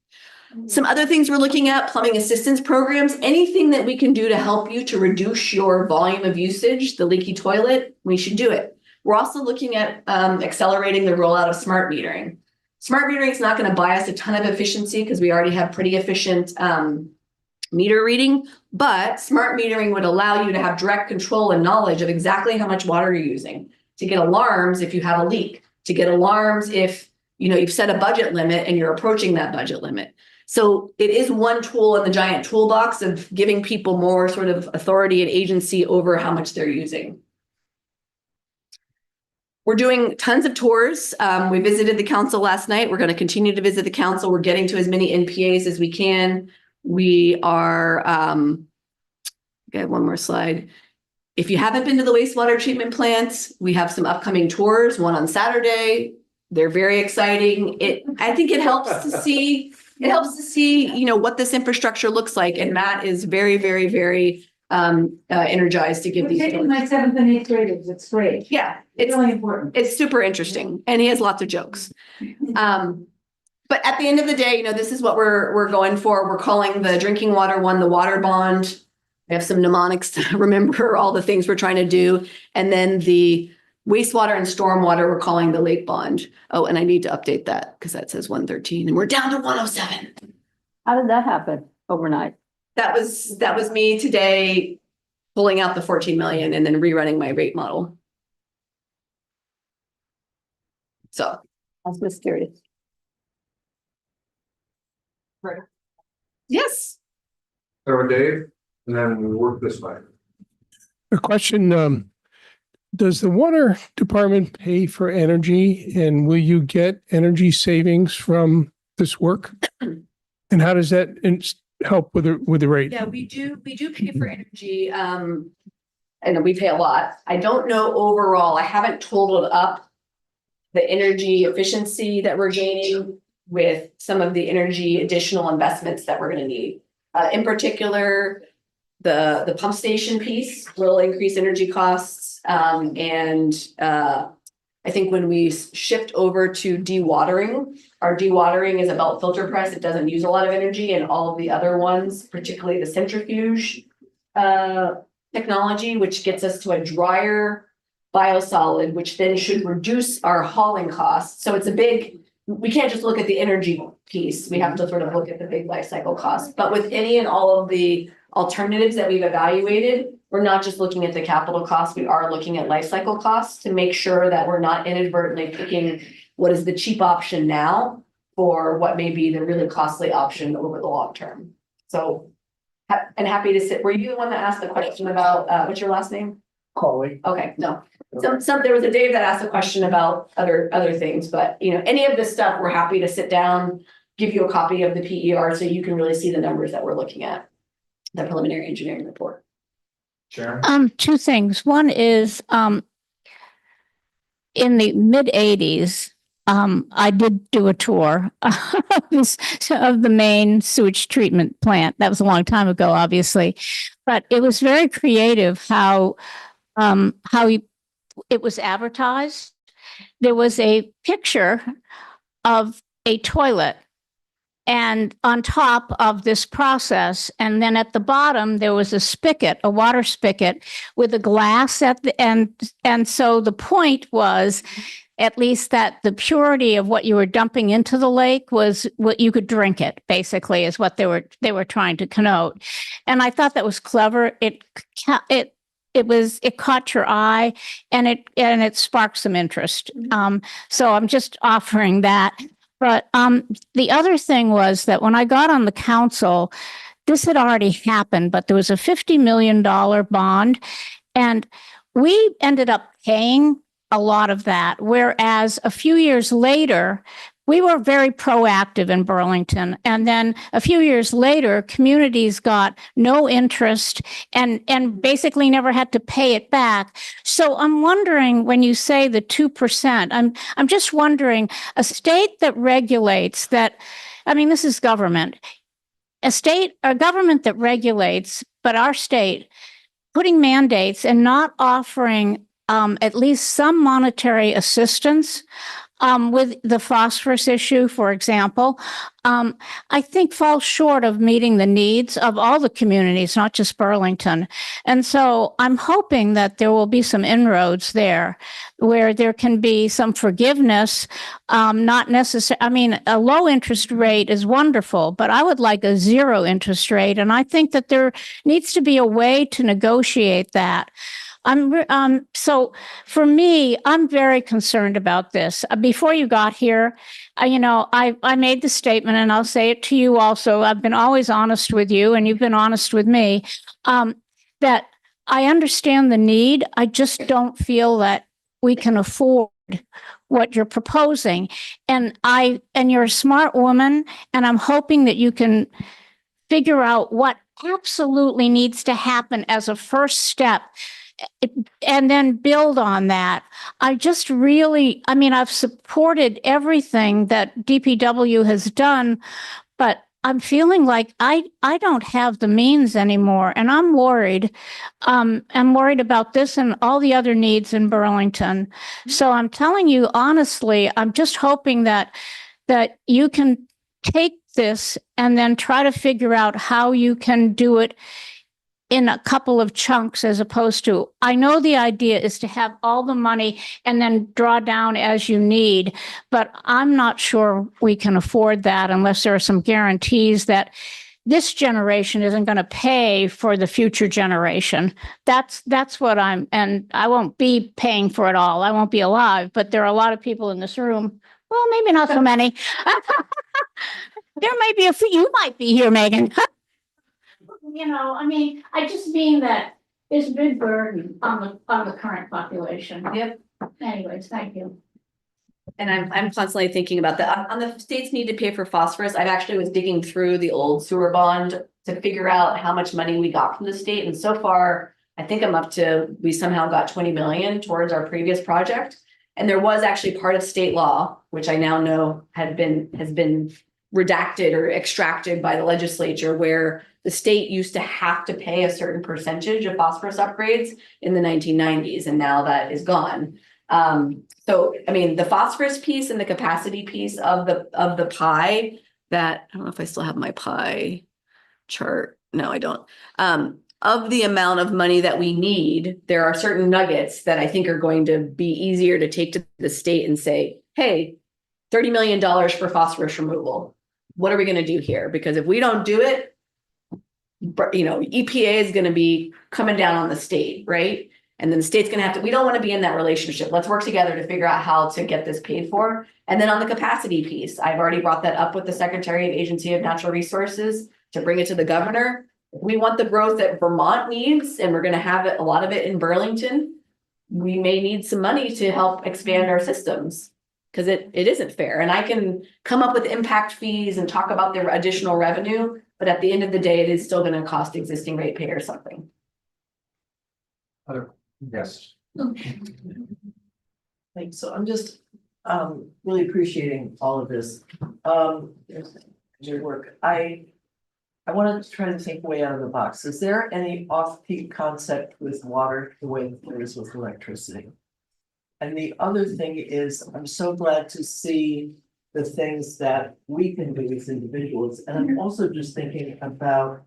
Some other things we're looking at, plumbing assistance programs, anything that we can do to help you to reduce your volume of usage, the leaky toilet, we should do it. We're also looking at accelerating the rollout of smart metering. Smart metering is not going to buy us a ton of efficiency because we already have pretty efficient meter reading, but smart metering would allow you to have direct control and knowledge of exactly how much water you're using, to get alarms if you have a leak, to get alarms if you've set a budget limit and you're approaching that budget limit. So it is one tool in the giant toolbox of giving people more sort of authority and agency over how much they're using. We're doing tons of tours. We visited the council last night. We're going to continue to visit the council. We're getting to as many NPAs as we can. We are, get one more slide. If you haven't been to the wastewater treatment plants, we have some upcoming tours, one on Saturday. They're very exciting. I think it helps to see, what this infrastructure looks like. And Matt is very, very, very energized to give these. Taking my 7th and 8th graders, it's great. Yeah, It's really important. It's super interesting, and he has lots of jokes. But at the end of the day, this is what we're going for. We're calling the drinking water one the water bond. We have some mnemonics to remember all the things we're trying to do, and then the wastewater and stormwater we're calling the lake bond. Oh, and I need to update that because that says 113, and we're down to 107. How did that happen overnight? That was me today, pulling out the 14 million and then rerunning my rate model. So That's mysterious. right. Yes. So Dave, and then we work this way. A question, does the water department pay for energy, and will you get energy savings from this work? And how does that help with the rate? Yeah, we do pay for energy. And we pay a lot. I don't know overall. I haven't totaled up the energy efficiency that we're gaining with some of the energy additional investments that we're going to need. In particular, the pump station piece will increase energy costs. I think when we shift over to dewatering, our dewatering is a belt filter press. It doesn't use a lot of energy, and all of the other ones, particularly the centrifuge technology, which gets us to a drier biosolid, which then should reduce our hauling costs. So we can't just look at the energy piece. We have to sort of look at the big life cycle costs. But with any and all of the alternatives that we've evaluated, we're not just looking at the capital costs, we are looking at life cycle costs to make sure that we're not inadvertently picking what is the cheap option now for what may be the really costly option over the long term. So, and happy to sit. Were you the one that asked the question about, what's your last name? Calling. Okay, no. There was a Dave that asked a question about other things, but any of this stuff, we're happy to sit down, give you a copy of the PER so you can really see the numbers that we're looking at, the preliminary engineering report. Sharon? Two things. One is, in the mid-80s, I did do a tour of the main sewage treatment plant. That was a long time ago, obviously, but it was very creative how it was advertised. There was a picture of a toilet and on top of this process, and then at the bottom, there was a spigot, a water spigot with a glass at the end. And so the point was, at least, that the purity of what you were dumping into the lake was what you could drink it, basically, is what they were trying to connote. And I thought that was clever. It caught your eye, and it sparked some interest. So I'm just offering that. But the other thing was that when I got on the council, this had already happened, but there was a $50 million bond, and we ended up paying a lot of that. Whereas a few years later, we were very proactive in Burlington. And then a few years later, communities got no interest and basically never had to pay it back. So I'm wondering, when you say the 2%, I'm just wondering, a state that regulates that, I mean, this is government, a government that regulates, but our state putting mandates and not offering at least some monetary assistance with the phosphorus issue, for example, I think falls short of meeting the needs of all the communities, not just Burlington. And so I'm hoping that there will be some inroads there where there can be some forgiveness, not necessarily, I mean, a low interest rate is wonderful, but I would like a zero interest rate. And I think that there needs to be a way to negotiate that. So for me, I'm very concerned about this. Before you got here, I made the statement, and I'll say it to you also. I've been always honest with you, and you've been honest with me, that I understand the need. I just don't feel that we can afford what you're proposing. And you're a smart woman, and I'm hoping that you can figure out what absolutely needs to happen as a first step, and then build on that. I've supported everything that DPW has done, but I'm feeling like I don't have the means anymore, and I'm worried. I'm worried about this and all the other needs in Burlington. So I'm telling you honestly, I'm just hoping that you can take this and then try to figure out how you can do it in a couple of chunks, as opposed to, I know the idea is to have all the money and then draw down as you need, but I'm not sure we can afford that unless there are some guarantees that this generation isn't going to pay for the future generation. That's what and I won't be paying for it all. I won't be alive, but there are a lot of people in this room. Well, maybe not so many. There may be a few, you might be here, Megan. I just mean that there's a big burden on the current population. Yep. Anyways, thank you. And I'm constantly thinking about that. On the states need to pay for phosphorus. I actually was digging through the old sewer bond to figure out how much money we got from the state. And so far, I think we somehow got 20 million towards our previous project. And there was actually part of state law, which I now know has been redacted or extracted by the legislature, where the state used to have to pay a certain percentage of phosphorus upgrades in the 1990s, and now that is gone. So, I mean, the phosphorus piece and the capacity piece of the pie, that, I don't know if I still have my pie chart. No, I don't. Of the amount of money that we need, there are certain nuggets that I think are going to be easier to take to the state and say, hey, $30 million for phosphorus removal. What are we going to do here? Because if we don't do it, EPA is going to be coming down on the state, right? And then the state's going to have to, we don't want to be in that relationship. Let's work together to figure out how to get this paid for. And then on the capacity piece, I've already brought that up with the Secretary of Agency of Natural Resources to bring it to the governor. If we want the growth that Vermont needs, and we're going to have a lot of it in Burlington, we may need some money to help expand our systems, because it isn't fair. And I can come up with impact fees and talk about the additional revenue, but at the end of the day, it is still going to cost existing ratepayers something. Yes. Thanks. So I'm just really appreciating all of this. Your work. I want to try to think way out of the box. Is there any off-peak concept with water the way there is with electricity? And the other thing is, I'm so glad to see the things that we can do as individuals. And I'm also just thinking about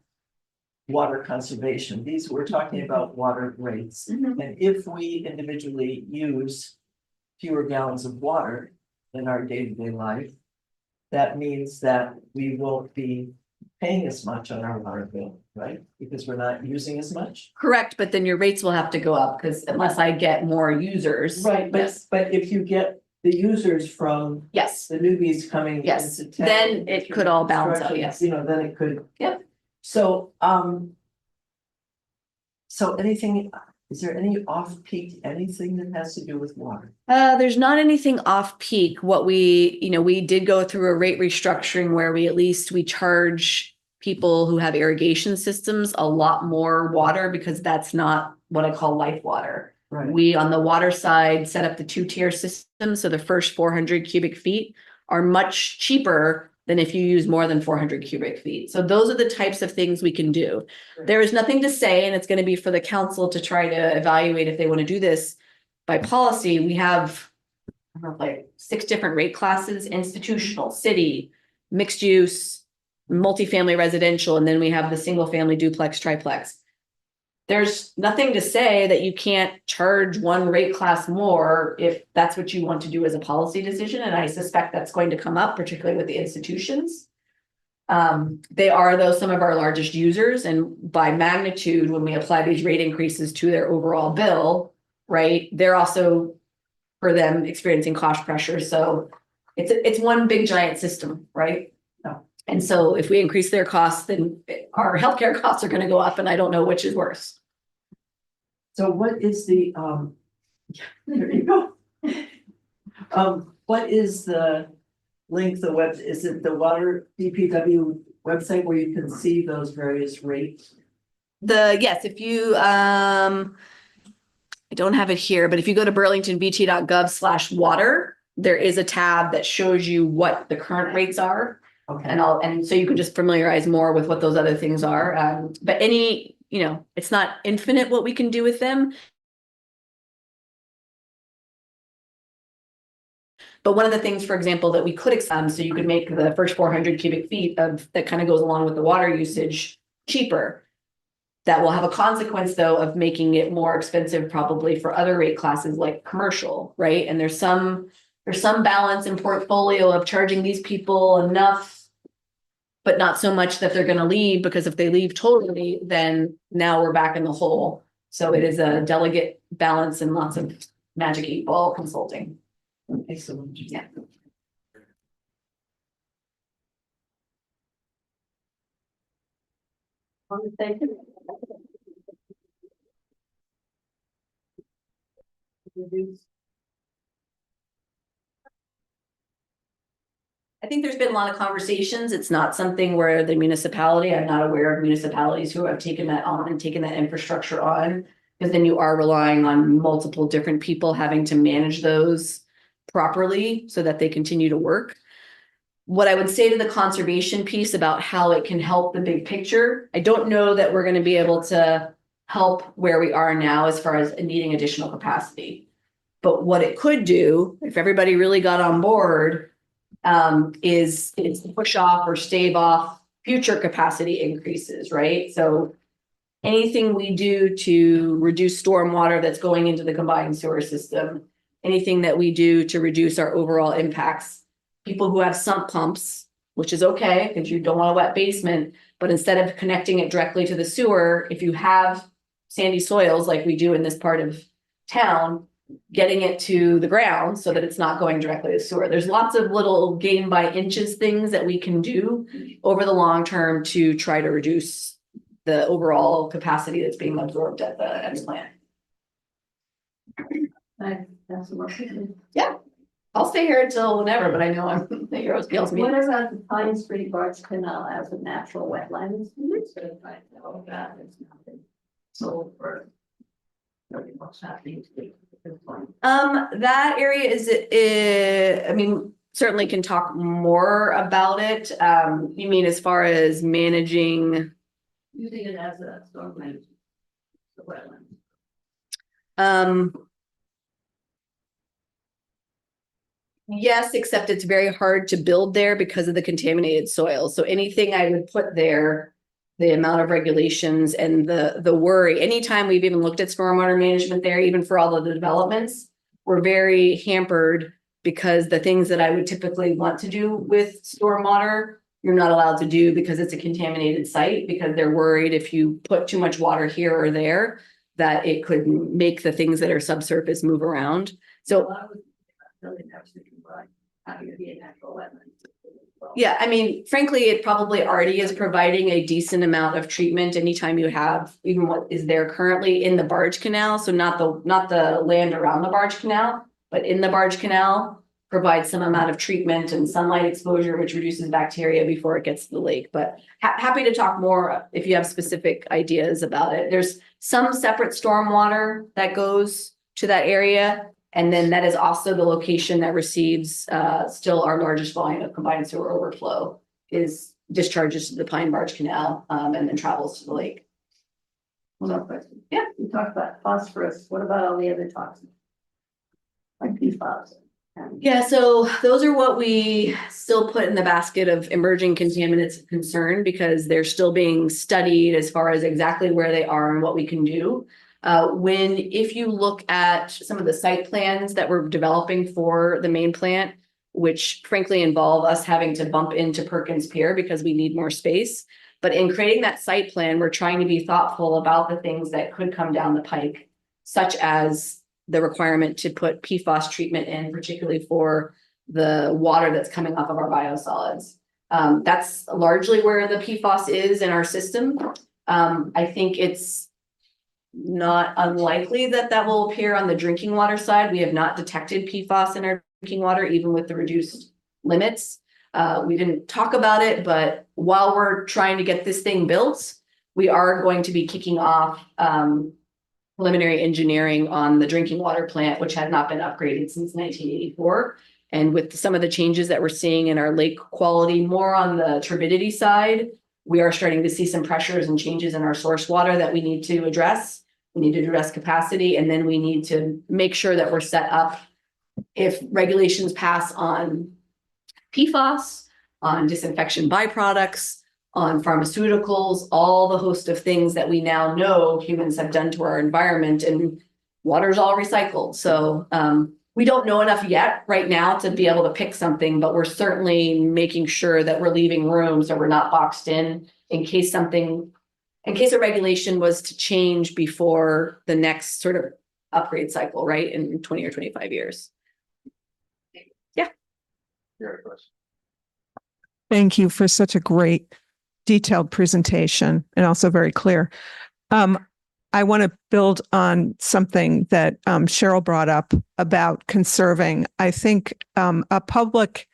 water conservation. We're talking about water rates. And if we individually use fewer gallons of water in our day-to-day life, that means that we won't be paying as much on our water bill, right? Because we're not using as much. Correct, but then your rates will have to go up, because unless I get more users. Right, but if you get the users from yes, the newbies coming yes, into town, then it could all balance out. Yes, then it could. Yep. So so anything Is there any off-peak, anything that has to do with water? There's not anything off peak. What we did go through a rate restructuring where we charge people who have irrigation systems a lot more water because that's not what I call life water. Right. We, on the water side, set up the 2-tier system. So the first 400 cubic feet are much cheaper than if you use more than 400 cubic feet. So those are the types of things we can do. There is nothing to say, and it's going to be for the council to try to evaluate if they want to do this by policy. We have, I don't know, like 6 different rate classes: institutional, city, mixed use, multifamily residential, and then we have the single family duplex, triplex. There's nothing to say that you can't charge one rate class more if that's what you want to do as a policy decision. And I suspect that's going to come up, particularly with the institutions. They are, though, some of our largest users, and by magnitude, when we apply these rate increases to their overall bill, right, they're also, for them, experiencing cost pressure. So it's one big giant system, right? And so if we increase their costs, then our healthcare costs are going to go up, and I don't know which is worse. So what is the, there you go. What is the link, the web, is it the water DPW website where you can see those various rates? Yes, if you, I don't have it here, but if you go to burlingtonbt.gov/water, there is a tab that shows you what the current rates are. Okay. And so you can just familiarize more with what those other things are. But it's not infinite what we can do with them. But one of the things, for example, that we could so you could make the first 400 cubic feet that kind of goes along with the water usage cheaper. That will have a consequence, though, of making it more expensive probably for other rate classes like commercial, right? And there's some balance in portfolio of charging these people enough, but not so much that they're going to leave, because if they leave totally, then now we're back in the hole. So it is a delicate balance and lots of magic 8-ball consulting. Excellent. Yeah. Thank you. I think there's been a lot of conversations. It's not something where the municipality, I'm not aware of municipalities who have taken that on and taken that infrastructure on, because then you are relying on multiple different people having to manage those properly so that they continue to work. What I would say to the conservation piece about how it can help the big picture, I don't know that we're going to be able to help where we are now as far as needing additional capacity. But what it could do, if everybody really got on board, is push off or stave off future capacity increases, right? So anything we do to reduce stormwater that's going into the combined sewer system, anything that we do to reduce our overall impacts, people who have sump pumps, which is okay because you don't want a wet basement, but instead of connecting it directly to the sewer, if you have sandy soils like we do in this part of town, getting it to the ground so that it's not going directly to sewer. There's lots of little gain by inches things that we can do over the long term to try to reduce the overall capacity that's being absorbed at the plant. Yeah, I'll stay here until whenever, but I know I'm the Heroes Gales meeting. What about the Pine Street Arts Canal as a natural wetland? So I know that it's nothing. So for what's happening to it at this point. That area is, I mean, certainly can talk more about it. You mean as far as managing? Using it as a storm management. The wetland. Yes, except it's very hard to build there because of the contaminated soil. So anything I would put there, the amount of regulations and the worry, anytime we've even looked at stormwater management there, even for all of the developments, we're very hampered because the things that I would typically want to do with stormwater, you're not allowed to do because it's a contaminated site, because they're worried if you put too much water here or there, that it could make the things that are subsurface move around. So Really actually combine having to be a natural wetland. Yeah, I mean, frankly, it probably already is providing a decent amount of treatment anytime you have even what is there currently in the barge canal. So not the land around the barge canal, but in the barge canal provides some amount of treatment and sunlight exposure, which reduces bacteria before it gets to the lake. But happy to talk more if you have specific ideas about it. There's some separate stormwater that goes to that area. And then that is also the location that receives still our largest volume of combined sewer overflow is discharges to the Pine Barge Canal and then travels to the lake. Yeah, we talked about phosphorus. What about all the other toxins? Like PFAS. Yeah, so those are what we still put in the basket of emerging contaminants of concern because they're still being studied as far as exactly where they are and what we can do. If you look at some of the site plans that we're developing for the main plant, which frankly involve us having to bump into Perkins Pier because we need more space. But in creating that site plan, we're trying to be thoughtful about the things that could come down the pike, such as the requirement to put PFAS treatment in, particularly for the water that's coming off of our biosolids. That's largely where the PFAS is in our system. I think it's not unlikely that will appear on the drinking water side. We have not detected PFAS in our drinking water, even with the reduced limits. We didn't talk about it, but while we're trying to get this thing built, we are going to be kicking off preliminary engineering on the drinking water plant, which had not been upgraded since 1984. And with some of the changes that we're seeing in our lake quality, more on the turbidity side, we are starting to see some pressures and changes in our source water that we need to address. We need to address capacity, and then we need to make sure that we're set up if regulations pass on PFAS, on disinfection byproducts, on pharmaceuticals, all the host of things that we now know humans have done to our environment, and water's all recycled. So we don't know enough yet right now to be able to pick something, but we're certainly making sure that we're leaving room so we're not boxed in case a regulation was to change before the next sort of upgrade cycle, right? In 20 or 25 years. Yeah. Thank you for such a great detailed presentation and also very clear. I want to build on something that Cheryl brought up about conserving. I think a public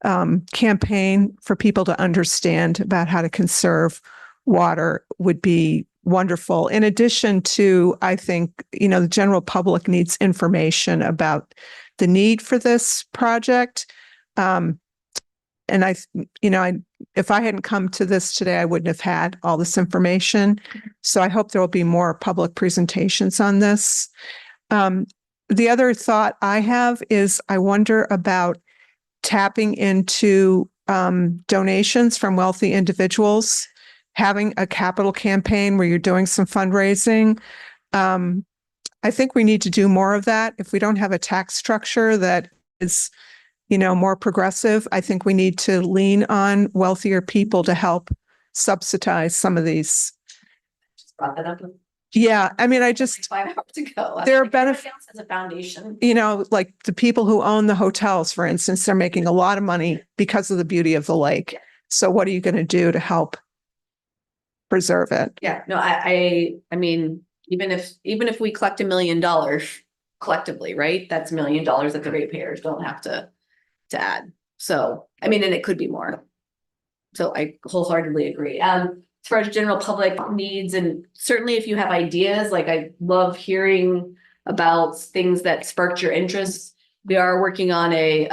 campaign for people to understand about how to conserve water would be wonderful. In addition to, I think, the general public needs information about the need for this project. And if I hadn't come to this today, I wouldn't have had all this information. So I hope there will be more public presentations on this. The other thought I have is I wonder about tapping into donations from wealthy individuals, having a capital campaign where you're doing some fundraising. I think we need to do more of that. If we don't have a tax structure that is more progressive, I think we need to lean on wealthier people to help subsidize some of these. Just brought that up. Yeah, I mean, 5 hours ago. There are benefits as a foundation. Like the people who own the hotels, for instance, they're making a lot of money because of the beauty of the lake. So what are you going to do to help preserve it? Yeah, no, I mean, even if we collect $1 million collectively, right? That's $1 million that the ratepayers don't have to add. So, I mean, and it could be more. So I wholeheartedly agree. As far as general public needs, and certainly if you have ideas, like I love hearing about things that sparked your interest. We are working on a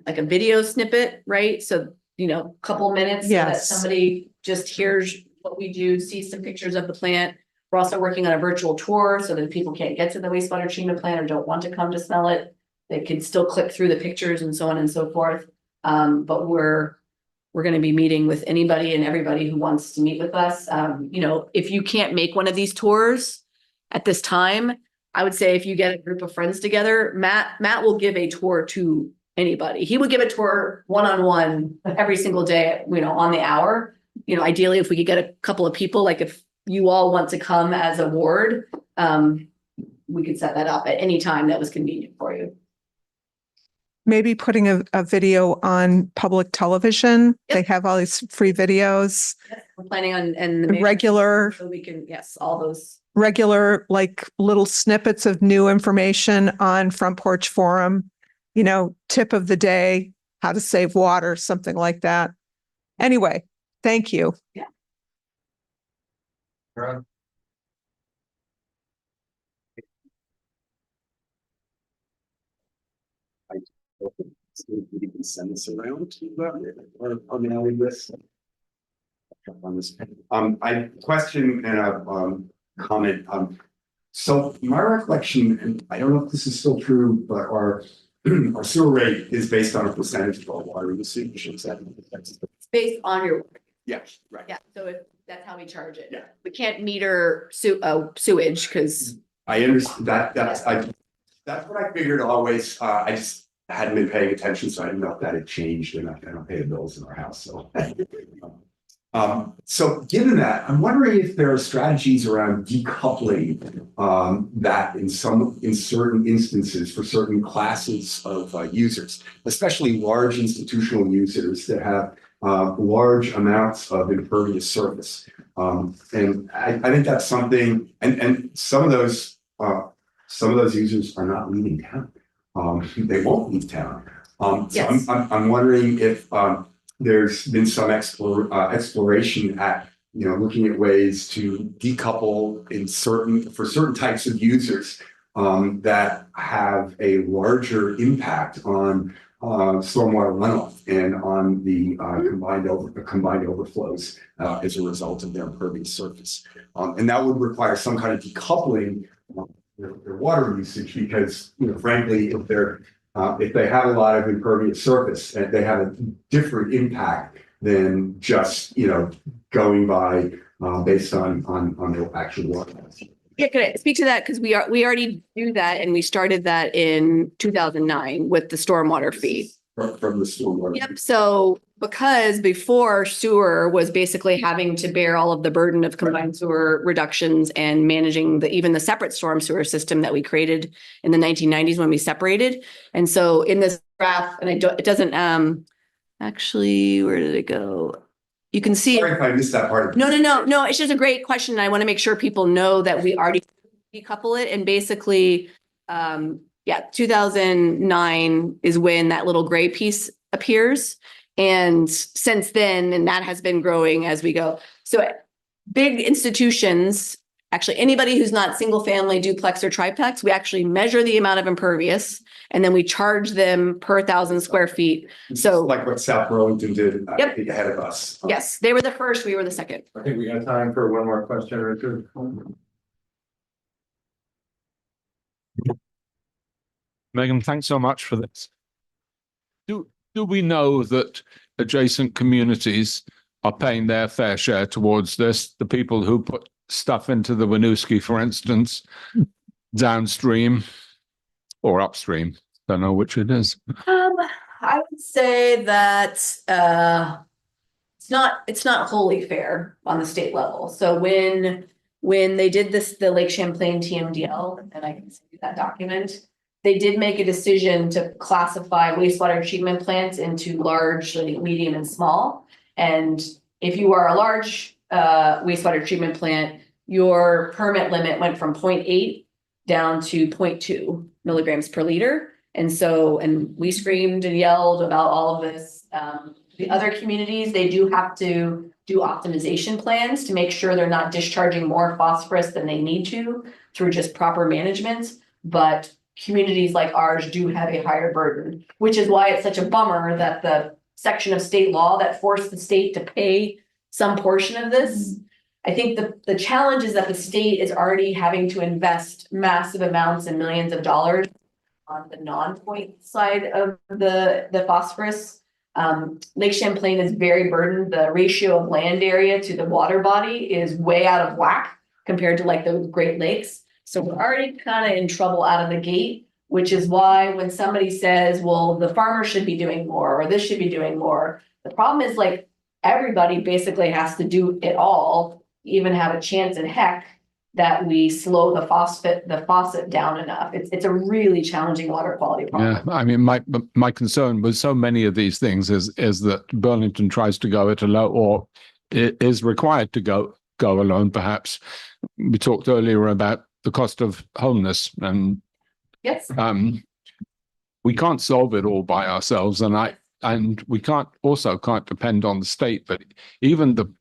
video snippet, right? So, a couple minutes so that somebody just hears what we do, sees some pictures of the plant. We're also working on a virtual tour so that if people can't get to the wastewater treatment plant or don't want to come to smell it, they can still click through the pictures and so on and so forth. But we're going to be meeting with anybody and everybody who wants to meet with us. If you can't make one of these tours at this time, I would say if you get a group of friends together, Matt will give a tour to anybody. He would give a tour one-on-one every single day, on the hour. Ideally, if we could get a couple of people, like if you all want to come as a ward, we could set that up at any time that was convenient for you. maybe putting a video on public television. They Yep. have all these free videos, We're planning on, and the mayor- regular, so we can, yes, all those. like little snippets of new information on Front Porch Forum, you know, tip of the day, how to save water, something like that. Anyway, thank you. We can send this around to our mailing list. On this, I question and a comment. So my recollection, and I don't know if this is still true, but our sewer rate is based on a percentage of our water usage. Is that? It's based on your, Yeah, right. yeah, so if, that's how we charge it. Yeah. We can't meter sewage, because I understand that. That's what I figured always. I just hadn't been paying attention, so I didn't know if that had changed, and I don't pay the bills in our house, so. So given that, I'm wondering if there are strategies around decoupling that in certain instances for certain classes of users, especially large institutional users that have large amounts of impervious surface. And I think that's something, and some of those users are not leaving town. They won't leave town. Yes. So I'm wondering if there's been some exploration at, looking at ways to decouple for certain types of users that have a larger impact on stormwater runoff and on the combined overflows as a result of their impervious surface. And that would require some kind of decoupling of their water usage, because, frankly, if they have a lot of impervious surface, and they have a different impact than just, going by based on their actual water. yeah, can I speak to that? Because we already do that, and we started that in 2009 with the stormwater fee. From the stormwater. Yep, so because before sewer was basically having to bear all of the burden of combined sewer reductions and managing even the separate storm sewer system that we created in the 1990s when we separated. And so in this graph, and it doesn't, actually, where did it go? You can see. Sorry if I missed that part. No, it's just a great question. I want to make sure people know that we already decouple it, and basically, 2009 is when that little gray piece appears. And since then, and that has been growing as we go. So big institutions, actually anybody who's not single family, duplex or triplex, we actually measure the amount of impervious, and then we charge them per 1,000 square feet. So like what South Burlington did ahead of us. Yes, they were the first, we were the second. I think we got time for one more question or two. Megan, thanks so much for this. Do we know that adjacent communities are paying their fair share towards this? The people who put stuff into the Winooski, for instance, downstream or upstream? Don't know which it is. I would say that it's not wholly fair on the state level. So when they did the Lake Champlain TMDL, and I can send you that document, they did make a decision to classify wastewater treatment plants into large, medium, and small. And if you are a large wastewater treatment plant, your permit limit went from 0.8 down to 0.2 milligrams per liter. And so, and we screamed and yelled about all of this. The other communities, they do have to do optimization plans to make sure they're not discharging more phosphorus than they need to through just proper management. But communities like ours do have a higher burden, which is why it's such a bummer that the section of state law that forced the state to pay some portion of this. I think the challenge is that the state is already having to invest massive amounts and millions of dollars on the non-point side of the phosphorus. Lake Champlain is very burdened. The ratio of land area to the water body is way out of whack compared to like the Great Lakes. So we're already kind of in trouble out of the gate, which is why when somebody says, well, the farmer should be doing more, or this should be doing more, the problem is like everybody basically has to do it all, even have a chance in heck that we slow the faucet down enough. It's a really challenging water quality problem. Yeah, I mean, my concern with so many of these things is that Burlington tries to go it alone, or it is required to go alone. Perhaps we talked earlier about the cost of homeless, and yes, we can't solve it all by ourselves, and we can't depend on the state. But even the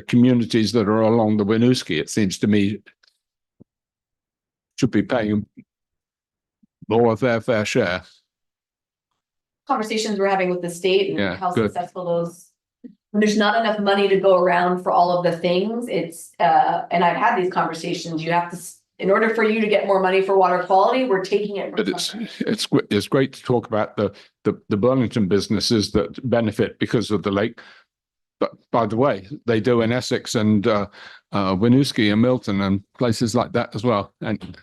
communities that are along the Winooski, it seems to me, should be paying more of their fair share. Conversations we're having with the state and Yeah, how good. successful those. When there's not enough money to go around for all of the things, it's and I've had these conversations. You have to, in order for you to get more money for water quality, we're taking it. But it's great to talk about the Burlington businesses that benefit because of the lake. But by the way, they do in Essex and Winooski and Milton and places like that as well. And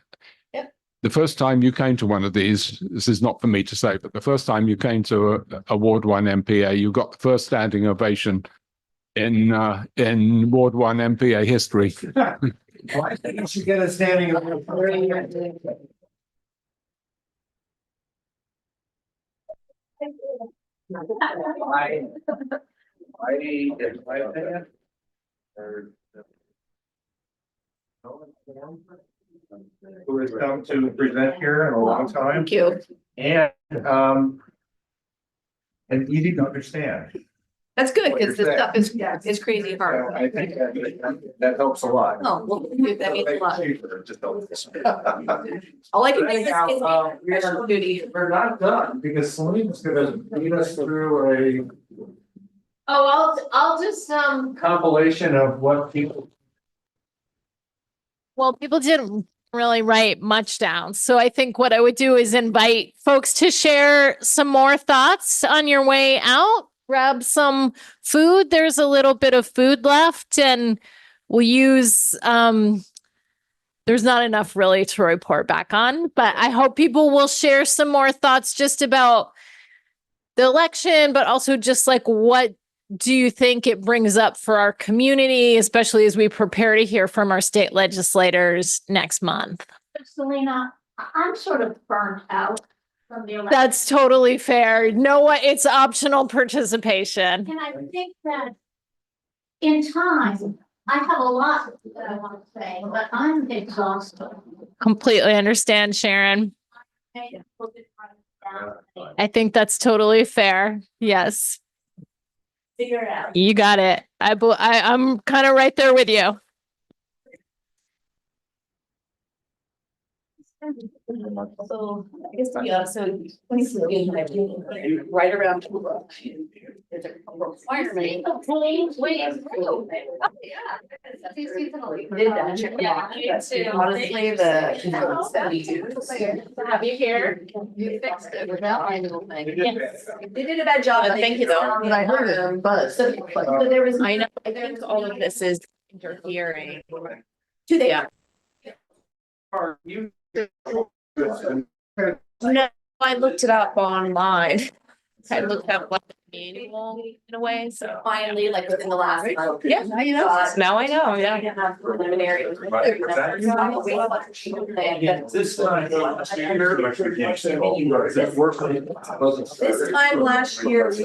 the first time you came to one of these, this is not for me to say, but the first time you came to a Ward 1 NPA, you got the first standing ovation in Ward 1 NPA history. Well, I think you should get a standing ovation. Who has come to present here in a long time. Thank you. And easy to understand. That's good What because you're this stuff is crazy hard. I think that helps a lot. Oh, well, that means a lot. Just helps. All I can do is We're not done because Celine's gonna lead us through Oh, I'll just, a compilation of what people. well, people didn't really write much down. So I think what I would do is invite folks to share some more thoughts on your way out. Grab some food. There's a little bit of food left, and we'll use, there's not enough really to report back on, but I hope people will share some more thoughts just about the election, but also just like, what do you think it brings up for our community, especially as we prepare to hear from our state legislators next month? Selena, I'm sort of burnt out from the election. That's totally fair. No, what it's optional participation. And I think that in time, I have a lot that I want to say, but I'm exhausted. Completely understand, Sharon. I think that's totally fair. Yes, Figure it out. you got it. I'm kind of right there with you. So I guess, yeah, so right around. There's a requirement. Honestly, Have you here? You fixed it without my little thing. Yes. They did a bad job. Thank you though. But I heard it buzz. So there was. I know, I think all of this is interfering. Do they? No, I looked it up online. I looked up what the manual in a way, so. Finally, like within the last. Yeah, now you know. Now I know, yeah. Preliminary. This time last year. This time last year, we